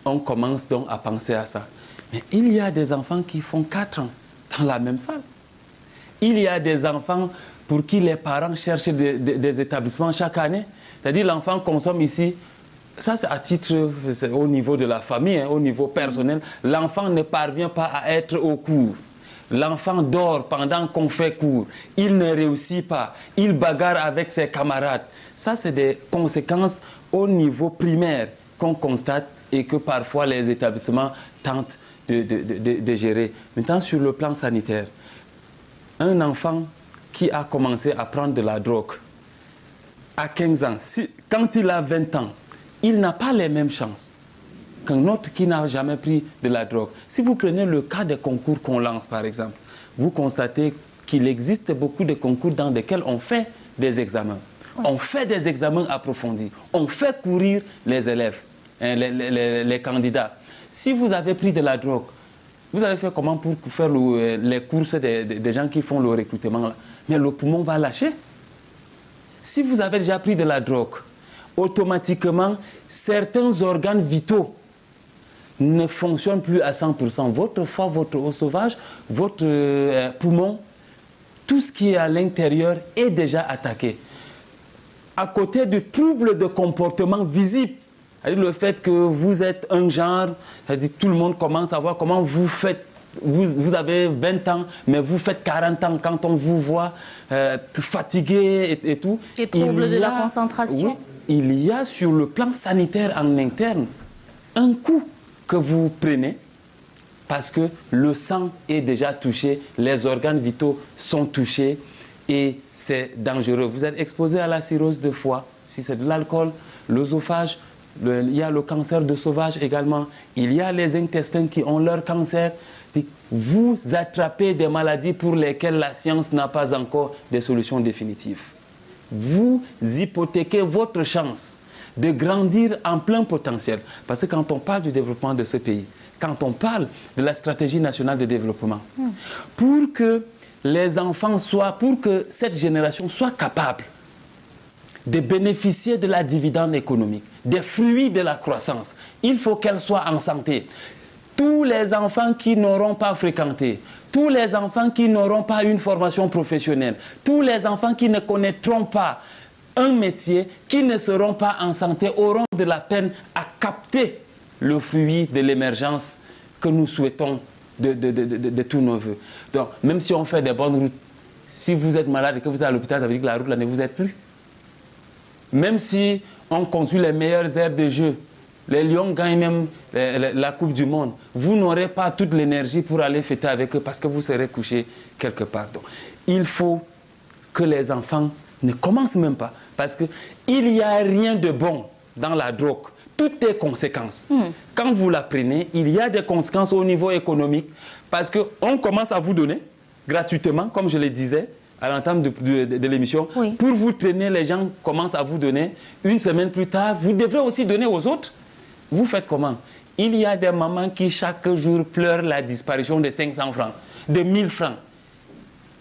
on commence donc à penser à ça. Mais il y a des enfants qui font 4 ans dans la même salle. Il y a des enfants pour qui les parents cherchent des établissements chaque année. C'est-à-dire l'enfant consomme ici, ça c'est à titre, au niveau de la famille, au niveau personnel, l'enfant ne parvient pas à être au cours. L'enfant dort pendant qu'on fait cours. Il ne réussit pas. Il bagarre avec ses camarades. Ça, c'est des conséquences au niveau primaire qu'on constate et que parfois les établissements tentent de gérer. Maintenant, sur le plan sanitaire, un enfant qui a commencé à prendre de la drogue à 15 ans, quand il a 20 ans, il n'a pas les mêmes chances qu'un autre qui n'a jamais pris de la drogue. Si vous prenez le cas des concours qu'on lance, par exemple, vous constatez qu'il existe beaucoup de concours dans lesquels on fait des examens. On fait des examens approfondis. On fait courir les élèves, les candidats. Si vous avez pris de la drogue, vous avez fait comment pour faire les courses des gens qui font le recrutement là? Mais le poumon va lâcher. Si vous avez déjà pris de la drogue, automatiquement, certains organes vitaux ne fonctionne plus à 100%. Votre foie, votre oesophage, votre poumon, tout ce qui est à l'intérieur est déjà attaqué. À côté de troubles de comportement visibles, c'est-à-dire le fait que vous êtes un genre, c'est-à-dire tout le monde commence à voir comment vous faites. Vous avez 20 ans, mais vous faites 40 ans quand on vous voit fatigué et tout. Ces troubles de la concentration. Oui, il y a sur le plan sanitaire en interne un coup que vous prenez parce que le sang est déjà touché, les organes vitaux sont touchés et c'est dangereux. Vous êtes exposé à la cirrhose de foie, si c'est de l'alcool, l'œsophage, il y a le cancer de sauvage également, il y a les intestins qui ont leur cancer. Vous attrapez des maladies pour lesquelles la science n'a pas encore des solutions définitives. Vous hypothéquez votre chance de grandir en plein potentiel. Parce que quand on parle du développement de ce pays, quand on parle de la stratégie nationale de développement, pour que les enfants soient, pour que cette génération soit capable de bénéficier de la dividende économique, des fruits de la croissance, il faut qu'elle soit en santé. Tous les enfants qui n'auront pas fréquenté, tous les enfants qui n'auront pas une formation professionnelle, tous les enfants qui ne connaîtront pas un métier, qui ne seront pas en santé, auront de la peine à capter le fruit de l'émergence que nous souhaitons de tous nos voeux. Donc, même si on fait des bonnes routes, si vous êtes malade et que vous êtes à l'hôpital, ça veut dire que la route là ne vous aide plus. Même si on construit les meilleures aires de jeu, les Lions gagnent même la Coupe du Monde, vous n'aurez pas toute l'énergie pour aller fêter avec eux parce que vous serez couché quelque part. Donc, il faut que les enfants ne commencent même pas parce qu'il n'y a rien de bon dans la drogue. Tout est conséquence. Quand vous la prenez, il y a des conséquences au niveau économique parce qu'on commence à vous donner gratuitement, comme je le disais, à l'entame de l'émission, pour vous traîner, les gens commencent à vous donner. Une semaine plus tard, vous devrez aussi donner aux autres. Vous faites comment? Il y a des mamans qui chaque jour pleurent la disparition de 500 francs, de 1000 francs.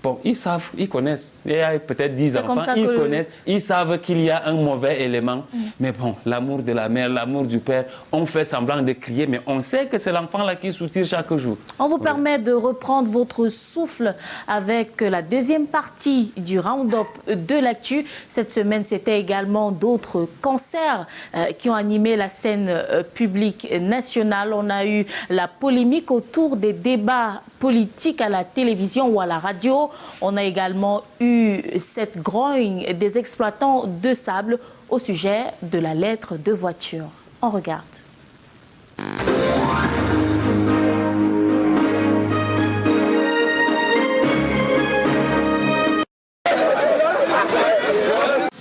Bon, ils savent, ils connaissent. Il y a peut-être 10 enfants, ils connaissent, ils savent qu'il y a un mauvais élément. Mais bon, l'amour de la mère, l'amour du père, on fait semblant de crier, mais on sait que c'est l'enfant-là qui soutire chaque jour. On vous permet de reprendre votre souffle avec la deuxième partie du round-up de l'actu. Cette semaine, c'était également d'autres cancers qui ont animé la scène publique nationale. On a eu la polémique autour des débats politiques à la télévision ou à la radio. On a également eu cette grogne des exploitants de sable au sujet de la lettre de voiture. On regarde.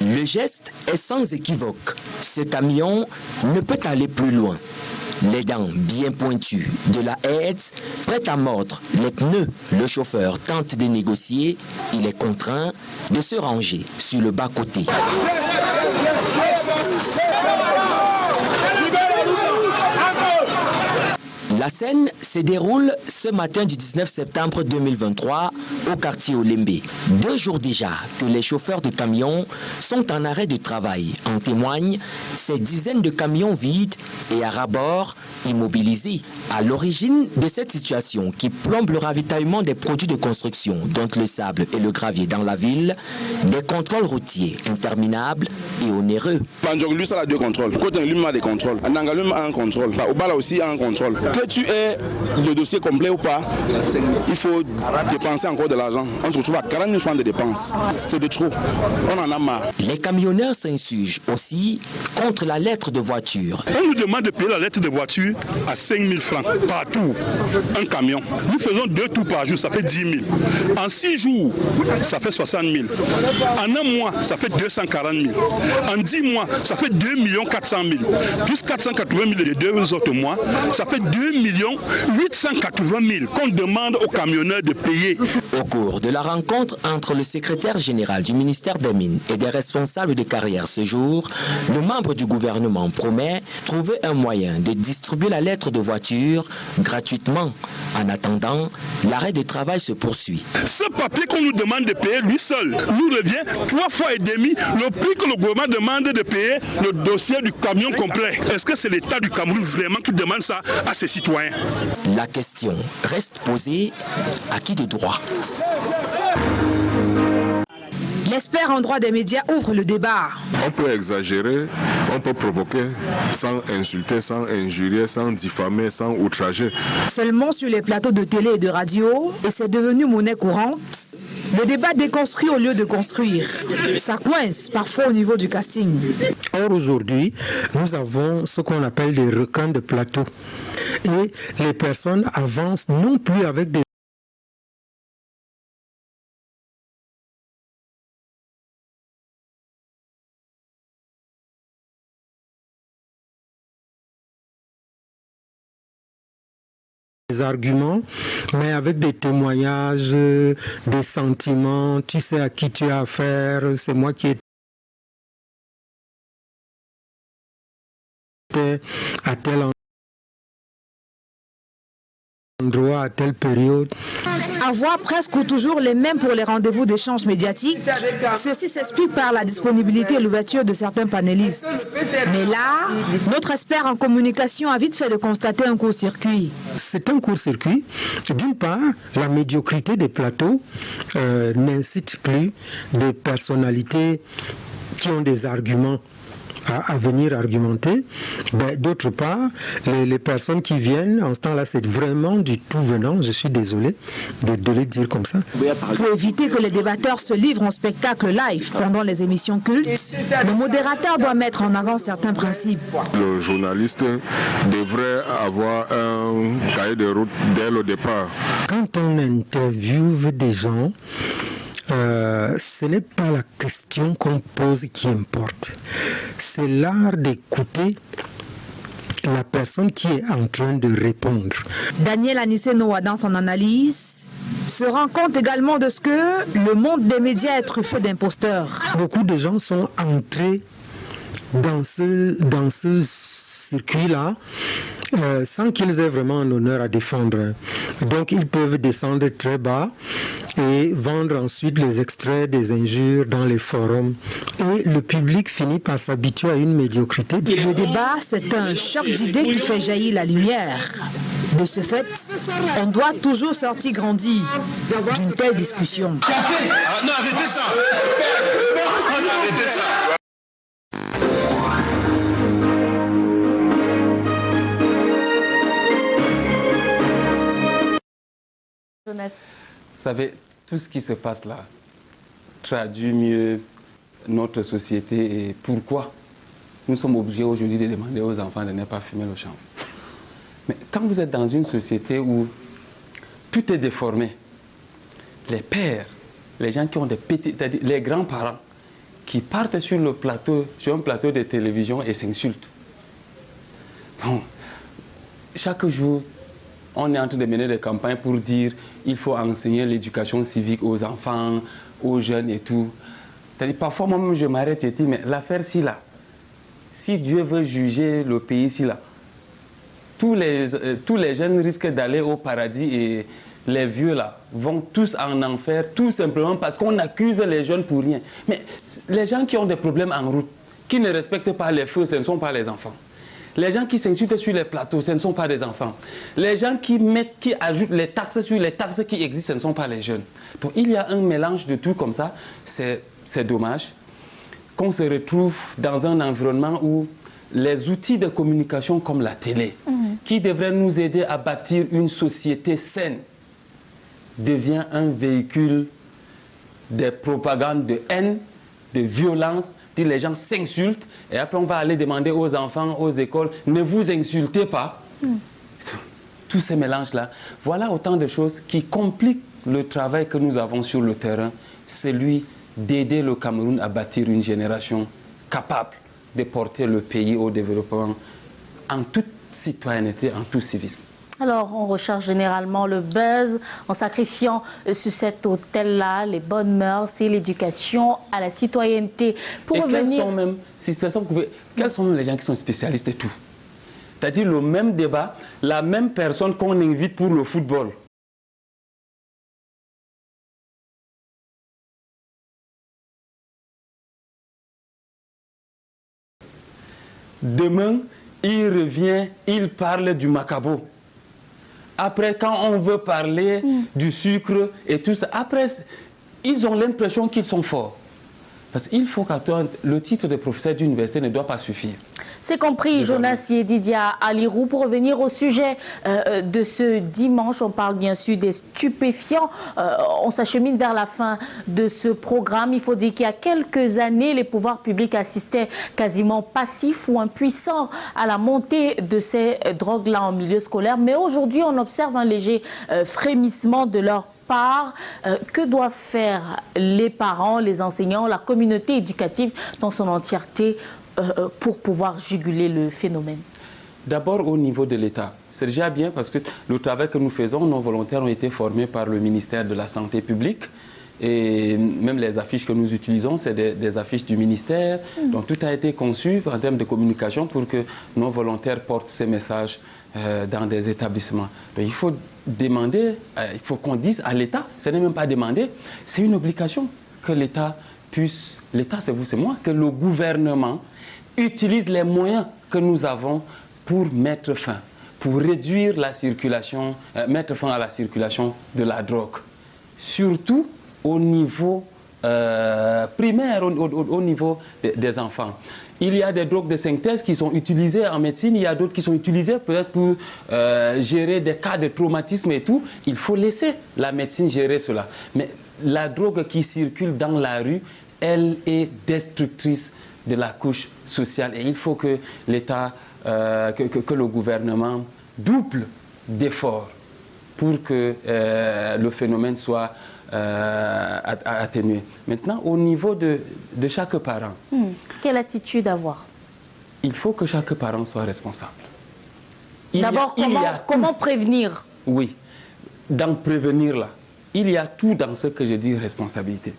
Le geste est sans équivoque. Ce camion ne peut aller plus loin. Les dents bien pointues de la Hertz, prête à mordre les pneus, le chauffeur tente de négocier. Il est contraint de se ranger sur le bas-côté. La scène se déroule ce matin du 19 septembre 2023 au quartier Olembe. 2 jours déjà que les chauffeurs de camions sont en arrêt de travail. En témoignent ces dizaines de camions vides et à ras-bord immobilisés. À l'origine de cette situation qui plombe le ravitaillement des produits de construction, dont le sable et le gravier dans la ville, des contrôles routiers interminables et onéreux. Lui, ça a 2 contrôles. Côté lui, a des contrôles. Nangalum a un contrôle. Obala aussi a un contrôle. Que tu aies le dossier complet ou pas, il faut dépenser encore de l'argent. On se retrouve à 40 000 francs de dépenses. C'est de trop. On en a marre. Les camionneurs s'insurgent aussi contre la lettre de voiture. On nous demande de payer la lettre de voiture à 5 000 francs par tour. Un camion. Nous faisons 2 tours par jour, ça fait 10 000. En 6 jours, ça fait 60 000. En un mois, ça fait 240 000. En 10 mois, ça fait 2 400 000. Plus 480 000 les 2 autres mois, ça fait 2 880 80 000 qu'on demande aux camionneurs de payer. Au cours de la rencontre entre le secrétaire général du ministère des Mines et des responsables de carrière ce jour, le membre du gouvernement promet trouver un moyen de distribuer la lettre de voiture gratuitement. En attendant, l'arrêt de travail se poursuit. Ce papier qu'on nous demande de payer, lui seul, nous revient 3 fois et demi le prix que le gouvernement demande de payer le dossier du camion complet. Est-ce que c'est l'État du Cameroun vraiment qui demande ça à ses citoyens? La question reste posée à qui de droit? L'expert en droit des médias ouvre le débat. On peut exagérer, on peut provoquer sans insulter, sans injurier, sans diffamer, sans outrager. Seulement sur les plateaux de télé et de radio, et c'est devenu monnaie courante, le débat déconstruit au lieu de construire. Ça coince parfois au niveau du casting. Or aujourd'hui, nous avons ce qu'on appelle des requins de plateau. Et les personnes avancent non plus avec des arguments, mais avec des témoignages, des sentiments, tu sais à qui tu as affaire, c'est moi qui étais à tel endroit, à telle période. Avoir presque ou toujours les mêmes pour les rendez-vous d'échange médiatiques, ceci s'explique par la disponibilité et l'ouverture de certains panélistes. Mais là, notre expert en communication a vite fait de constater un court-circuit. C'est un court-circuit. D'une part, la médiocrité des plateaux n'incite plus des personnalités qui ont des arguments à venir argumenter. D'autre part, les personnes qui viennent, en ce temps-là, c'est vraiment du tout venant, je suis désolé de le dire comme ça. Pour éviter que les débatteurs se livrent en spectacle live pendant les émissions cultes, le modérateur doit mettre en avant certains principes. Le journaliste devrait avoir un cahier de route dès le départ. Quand on interviewe des gens, ce n'est pas la question qu'on pose qui importe. C'est l'art d'écouter la personne qui est en train de répondre. Daniel Anissé-Noah, dans son analyse, se rend compte également de ce que le monde des médias est truffé d'imposteurs. Beaucoup de gens sont entrés dans ce circuit-là sans qu'ils aient vraiment un honneur à défendre. Donc ils peuvent descendre très bas et vendre ensuite les extraits des injures dans les forums. Et le public finit par s'habituer à une médiocrité. Le débat, c'est un choc d'idées qui fait jaillir la lumière. De ce fait, on doit toujours sortir grandi d'une telle discussion. Non, arrêtez ça! Arrêtez ça! Vous savez, tout ce qui se passe là traduit mieux notre société et pourquoi nous sommes obligés aujourd'hui de demander aux enfants de ne pas fumer le chanvre. Mais quand vous êtes dans une société où tout est déformé, les pères, les gens qui ont des petits, c'est-à-dire les grands-parents, qui partent sur un plateau de télévision et s'insultent. Bon, chaque jour, on est en train de mener des campagnes pour dire qu'il faut enseigner l'éducation civique aux enfants, aux jeunes et tout. C'est-à-dire, parfois, moi-même, je m'arrête et je dis, mais l'affaire ci là, si Dieu veut juger le pays ci là, tous les jeunes risquent d'aller au paradis et les vieux là vont tous en enfer, tout simplement parce qu'on accuse les jeunes pour rien. Mais les gens qui ont des problèmes en route, qui ne respectent pas les feux, ce ne sont pas les enfants. Les gens qui s'insultent sur les plateaux, ce ne sont pas des enfants. Les gens qui ajoutent les taxes sur les taxes qui existent, ce ne sont pas les jeunes. Donc il y a un mélange de tout comme ça. C'est dommage qu'on se retrouve dans un environnement où les outils de communication comme la télé, qui devraient nous aider à bâtir une société saine, devient un véhicule de propagande de haine, de violence. Les gens s'insultent et après on va aller demander aux enfants, aux écoles, ne vous insultez pas. Tous ces mélanges-là, voilà autant de choses qui compliquent le travail que nous avons sur le terrain, celui d'aider le Cameroun à bâtir une génération capable de porter le pays au développement en toute citoyenneté, en tout civisme. Alors, on recherche généralement le buzz en sacrifiant sur cet hôtel-là les bonnes mœurs et l'éducation à la citoyenneté. Pour et revenir... quels sont les gens qui sont spécialistes et tout? C'est-à-dire le même débat, la même personne qu'on invite pour le football. Demain, il revient, il parle du macabo. Après, quand on veut parler du sucre et tout ça, après, ils ont l'impression qu'ils sont forts. Parce qu'il faut qu'attendre, le titre de professeur d'université ne doit pas suffire. C'est compris, Jonas Yedidia Alirou. Pour revenir au sujet de ce dimanche, on parle bien sûr des stupéfiants. On s'achemine vers la fin de ce programme. Il faut dire qu'il y a quelques années, les pouvoirs publics assistaient quasiment passifs ou impuissants à la montée de ces drogues-là en milieu scolaire. Mais aujourd'hui, on observe un léger frémissement de leur part. Que doivent faire les parents, les enseignants, la communauté éducative dans son entièreté pour pouvoir juguler le phénomène? D'abord au niveau de l'État. C'est déjà bien parce que le travail que nous faisons, nos volontaires ont été formés par le ministère de la Santé publique. Et même les affiches que nous utilisons, c'est des affiches du ministère. Donc tout a été conçu en termes de communication pour que nos volontaires portent ces messages dans des établissements. Donc il faut demander, il faut qu'on dise à l'État, ce n'est même pas demander, c'est une obligation que l'État puisse, l'État c'est vous, c'est moi, que le gouvernement utilise les moyens que nous avons pour mettre fin, pour réduire la circulation, mettre fin à la circulation de la drogue. Surtout au niveau primaire, au niveau des enfants. Il y a des drogues de synthèse qui sont utilisées en médecine, il y a d'autres qui sont utilisées peut-être pour gérer des cas de traumatisme et tout. Il faut laisser la médecine gérer cela. Mais la drogue qui circule dans la rue, elle est destructrice de la couche sociale. Et il faut que l'État, que le gouvernement double d'efforts pour que le phénomène soit atténué. Maintenant, au niveau de chaque parent. Quelle attitude avoir? Il faut que chaque parent soit responsable. D'abord, comment prévenir? Oui, dans prévenir là, il y a tout dans ce que je dis responsabilité.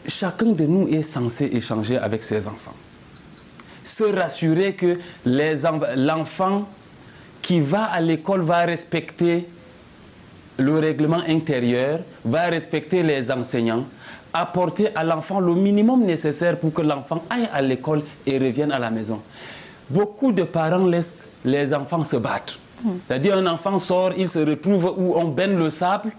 Chacun de nous est censé échanger avec ses enfants. Se rassurer que l'enfant qui va à l'école va respecter le règlement intérieur, va respecter les enseignants, apporter à l'enfant le minimum nécessaire pour que l'enfant aille à l'école et revienne à la maison. Beaucoup de parents laissent les enfants se battre. C'est-à-dire un enfant sort, il se retrouve où on baigne le sable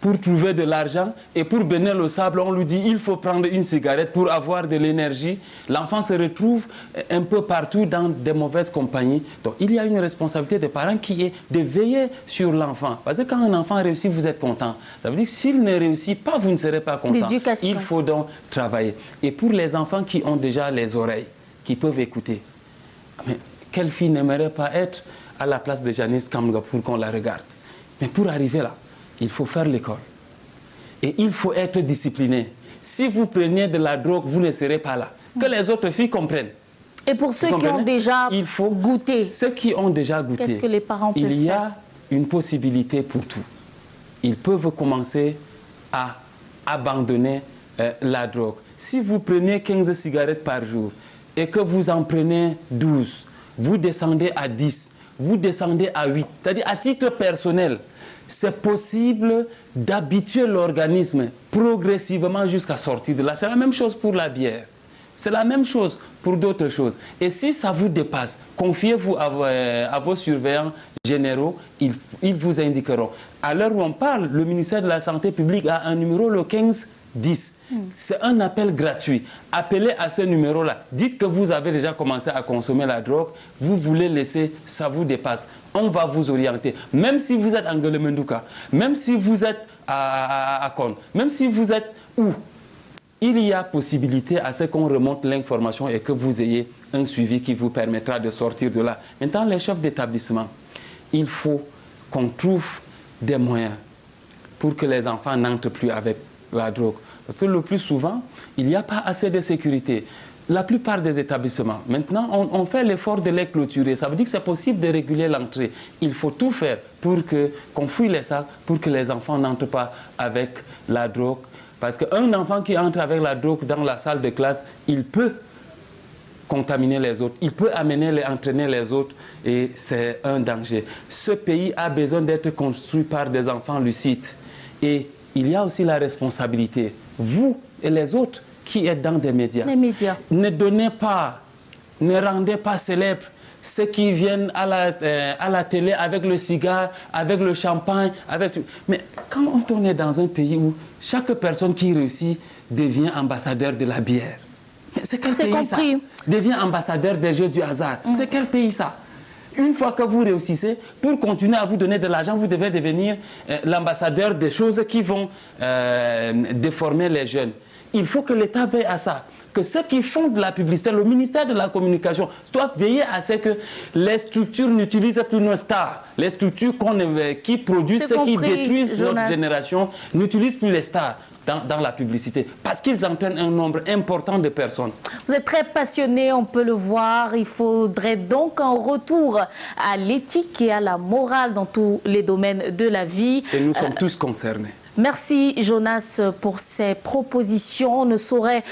pour trouver de l'argent, et pour baigner le sable, on lui dit il faut prendre une cigarette pour avoir de l'énergie. L'enfant se retrouve un peu partout dans des mauvaises compagnies. Donc il y a une responsabilité des parents qui est de veiller sur l'enfant. Parce que quand un enfant réussit, vous êtes content. Ça veut dire que s'il ne réussit pas, vous ne serez pas content. Il faut donc travailler. Et pour les enfants qui ont déjà les oreilles, qui peuvent écouter, mais quelle fille n'aimerait pas être à la place de Janice Kamga pour qu'on la regarde? Mais pour arriver là, il faut faire l'école. Et il faut être discipliné. Si vous preniez de la drogue, vous ne serez pas là. Que les autres filles comprennent. Et pour ceux qui ont déjà goûté, ceux qui ont déjà goûté, qu'est-ce que les parents peuvent faire? Il y a une possibilité pour tout. Ils peuvent commencer à abandonner la drogue. Si vous prenez 15 cigarettes par jour et que vous en prenez 12, vous descendez à 10, vous descendez à 8. C'est-à-dire à titre personnel, c'est possible d'habituer l'organisme progressivement jusqu'à sortir de là. C'est la même chose pour la bière. C'est la même chose pour d'autres choses. Et si ça vous dépasse, confiez-vous à vos surveillants généraux, ils vous indiqueront. À l'heure où on parle, le ministère de la Santé publique a un numéro, le 1510. C'est un appel gratuit. Appelez à ce numéro-là. Dites que vous avez déjà commencé à consommer la drogue. Vous voulez laisser, ça vous dépasse. On va vous orienter. Même si vous êtes en Guelemenduka, même si vous êtes à Akon, même si vous êtes où, il y a possibilité à ce qu'on remonte l'information et que vous ayez un suivi qui vous permettra de sortir de là. Maintenant, les chefs d'établissement, il faut qu'on trouve des moyens pour que les enfants n'entrent plus avec la drogue. Parce que le plus souvent, il n'y a pas assez de sécurité. la plupart des établissements. Maintenant, on fait l'effort de les clôturer. Ça veut dire que c'est possible de réguler l'entrée. Il faut tout faire pour qu'on fouille les sacs, pour que les enfants n'entrent pas avec la drogue. Parce qu'un enfant qui entre avec la drogue dans la salle de classe, il peut contaminer les autres, il peut entraîner les autres et c'est un danger. Ce pays a besoin d'être construit par des enfants lucides. Et il y a aussi la responsabilité, vous et les autres qui êtes dans des médias. Les médias. Ne donnez pas, ne rendez pas célèbres ceux qui viennent à la télé avec le cigare, avec le champagne, avec tout. Mais quand on est dans un pays où chaque personne qui réussit devient ambassadeur de la bière, c'est quel pays ça? Devient ambassadeur des jeux du hasard. C'est quel pays ça? Une fois que vous réussissez, pour continuer à vous donner de l'argent, vous devez devenir l'ambassadeur des choses qui vont déformer les jeunes. Il faut que l'État veille à ça. Que ceux qui font de la publicité, le ministère de la Communication, doivent veiller à ce que les structures n'utilisent plus nos stars. Les structures qui produisent, ceux qui détruisent notre génération, n'utilisent plus les stars dans la publicité. Parce qu'ils entraînent un nombre important de personnes. Vous êtes très passionné, on peut le voir. Il faudrait donc un retour à l'éthique et à la morale dans tous les domaines de la vie. Et nous sommes tous concernés. Merci Jonas pour ces propositions. On ne saurait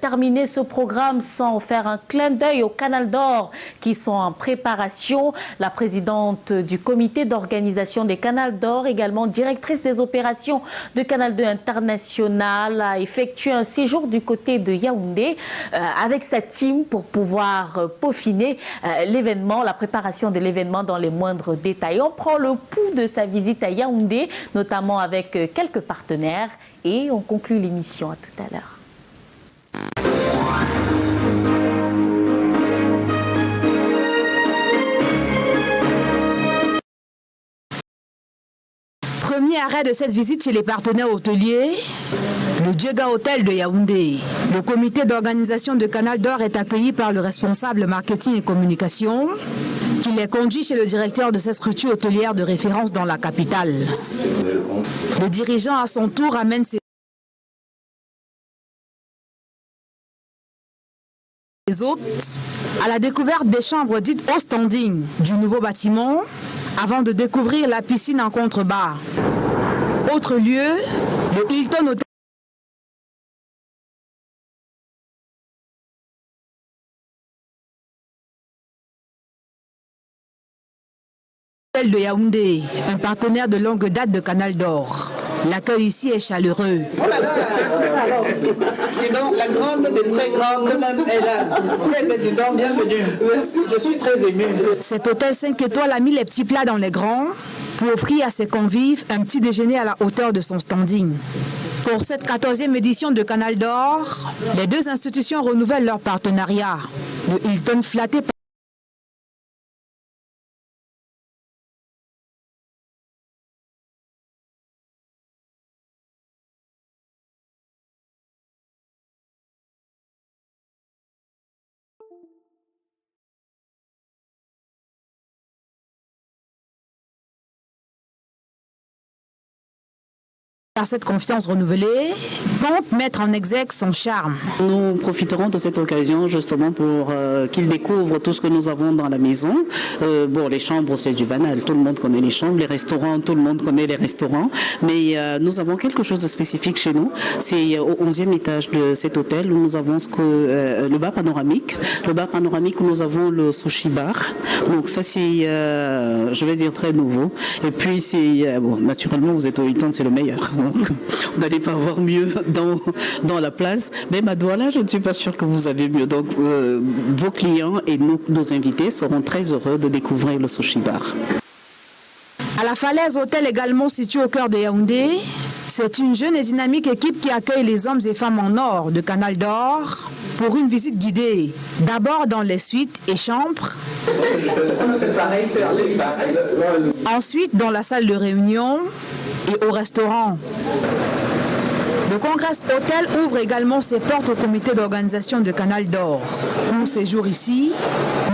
terminer ce programme sans faire un clin d'œil aux Canal d'Or qui sont en préparation. La présidente du comité d'organisation des Canal d'Or, également directrice des opérations de Canal 2 International, a effectué un séjour du côté de Yaoundé avec sa team pour pouvoir peaufiner l'événement, la préparation de l'événement dans les moindres détails. On prend le pouls de sa visite à Yaoundé, notamment avec quelques partenaires et on conclut l'émission. À tout à l'heure. Premier arrêt de cette visite chez les partenaires hôteliers, le Djega Hotel de Yaoundé. Le comité d'organisation de Canal d'Or est accueilli par le responsable marketing et communication qui les conduit chez le directeur de cette structure hôtelière de référence dans la capitale. Le dirigeant à son tour amène ses hôtes à la découverte des chambres dites au standing du nouveau bâtiment avant de découvrir la piscine en contrebas. Autre lieu, le Hilton Hotel de Yaoundé, un partenaire de longue date de Canal d'Or. L'accueil ici est chaleureux. Donc, la grande des très grandes même est là. Président, bienvenue. Merci, je suis très ému. Cet hôtel 5 étoiles a mis les petits plats dans les grands pour offrir à ses convives un petit déjeuner à la hauteur de son standing. Pour cette 14e édition de Canal d'Or, les deux institutions renouvellent leur partenariat. Le Hilton flatté par cette confiance renouvelée, compte mettre en exergue son charme. Nous profiterons de cette occasion justement pour qu'ils découvrent tout ce que nous avons dans la maison. Bon, les chambres, c'est du banal, tout le monde connaît les chambres, les restaurants, tout le monde connaît les restaurants, mais nous avons quelque chose de spécifique chez nous. C'est au 11e étage de cet hôtel où nous avons le bar panoramique. Le bar panoramique où nous avons le sushi bar. Donc ça c'est, je vais dire, très nouveau. Et puis c'est, bon, naturellement vous êtes au Hilton, c'est le meilleur. Vous n'allez pas avoir mieux dans la place. Mais Madouala, je ne suis pas sûre que vous avez mieux. Donc, vos clients et nos invités seront très heureux de découvrir le sushi bar. À la Falaise Hôtel, également situé au cœur de Yaoundé, c'est une jeune et dynamique équipe qui accueille les hommes et femmes en or de Canal d'Or pour une visite guidée. D'abord dans les suites et chambres. Ensuite dans la salle de réunion et au restaurant. Le Congress Hotel ouvre également ses portes au comité d'organisation de Canal d'Or. Pour séjour ici,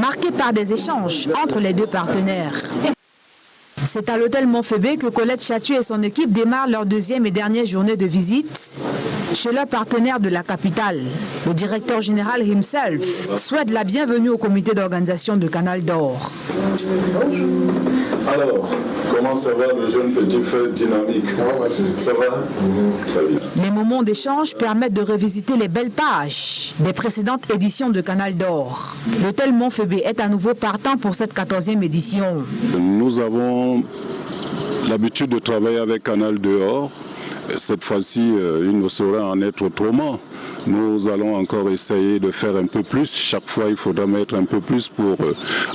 marqué par des échanges entre les deux partenaires. C'est à l'hôtel Montfébé que Colette Chatu et son équipe démarrent leur deuxième et dernière journée de visite chez leur partenaire de la capitale. Le directeur général himself souhaite la bienvenue au comité d'organisation de Canal d'Or. Alors, comment ça va le jeune petit frère dynamique? Ça va? Très bien. Les moments d'échange permettent de revisiter les belles pages des précédentes éditions de Canal d'Or. L'hôtel Montfébé est à nouveau partant pour cette 14e édition. Nous avons l'habitude de travailler avec Canal d'Or. Cette fois-ci, il ne saurait en être autrement. Nous allons encore essayer de faire un peu plus. Chaque fois, il faudra mettre un peu plus pour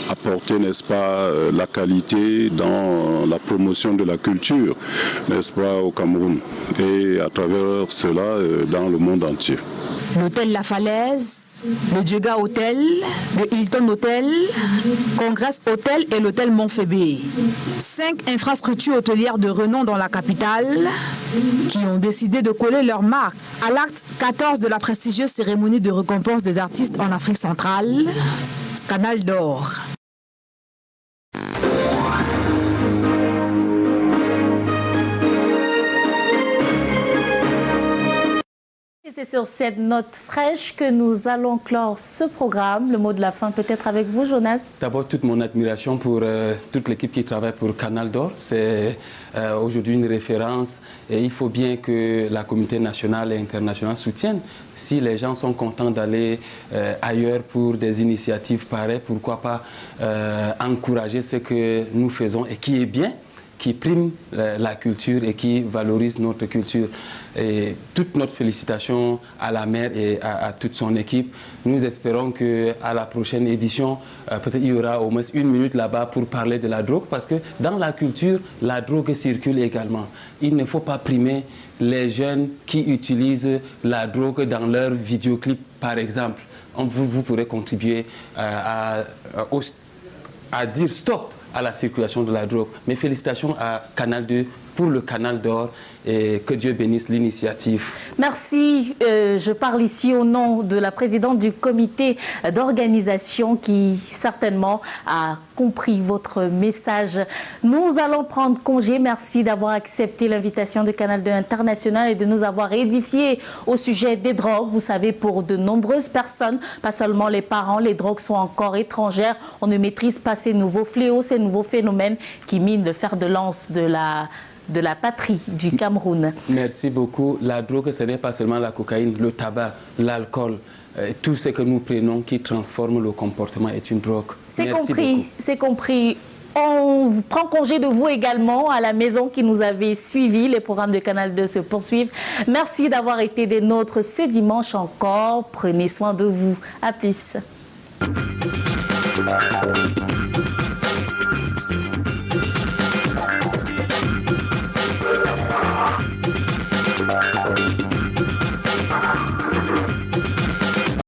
apporter, n'est-ce pas, la qualité dans la promotion de la culture, n'est-ce pas, au Cameroun. Et à travers cela, dans le monde entier. L'hôtel La Falaise, le Djega Hotel, le Hilton Hotel, Congress Hotel et l'hôtel Montfébé. 5 infrastructures hôtelières de renom dans la capitale qui ont décidé de coller leur marque à l'acte 14 de la prestigieuse cérémonie de récompense des artistes en Afrique centrale, Canal d'Or. C'est sur cette note fraîche que nous allons clore ce programme. Le mot de la fin peut-être avec vous, Jonas. D'abord, toute mon admiration pour toute l'équipe qui travaille pour Canal d'Or. C'est aujourd'hui une référence et il faut bien que la communauté nationale et internationale soutienne. Si les gens sont contents d'aller ailleurs pour des initiatives pareilles, pourquoi pas encourager ce que nous faisons et qui est bien, qui prime la culture et qui valorise notre culture. Et toute notre félicitation à la maire et à toute son équipe. Nous espérons qu'à la prochaine édition, peut-être il y aura au moins 1 minute là-bas pour parler de la drogue, parce que dans la culture, la drogue circule également. Il ne faut pas primer les jeunes qui utilisent la drogue dans leurs vidéoclips, par exemple. Vous pourrez contribuer à dire stop à la circulation de la drogue. Mes félicitations à Canal 2 pour le Canal d'Or et que Dieu bénisse l'initiative. Merci. Je parle ici au nom de la présidente du comité d'organisation qui certainement a compris votre message. Nous allons prendre congé. Merci d'avoir accepté l'invitation de Canal 2 International et de nous avoir édifié au sujet des drogues. Vous savez, pour de nombreuses personnes, pas seulement les parents, les drogues sont encore étrangères. On ne maîtrise pas ces nouveaux fléaux, ces nouveaux phénomènes qui minent le fer de lance de la patrie du Cameroun. Merci beaucoup. La drogue, ce n'est pas seulement la cocaïne, le tabac, l'alcool. Tout ce que nous prenons qui transforme le comportement est une drogue. C'est compris, c'est compris. On prend congé de vous également à la maison qui nous avait suivis. Les programmes de Canal 2 se poursuivent. Merci d'avoir été des nôtres ce dimanche encore. Prenez soin de vous. À plus.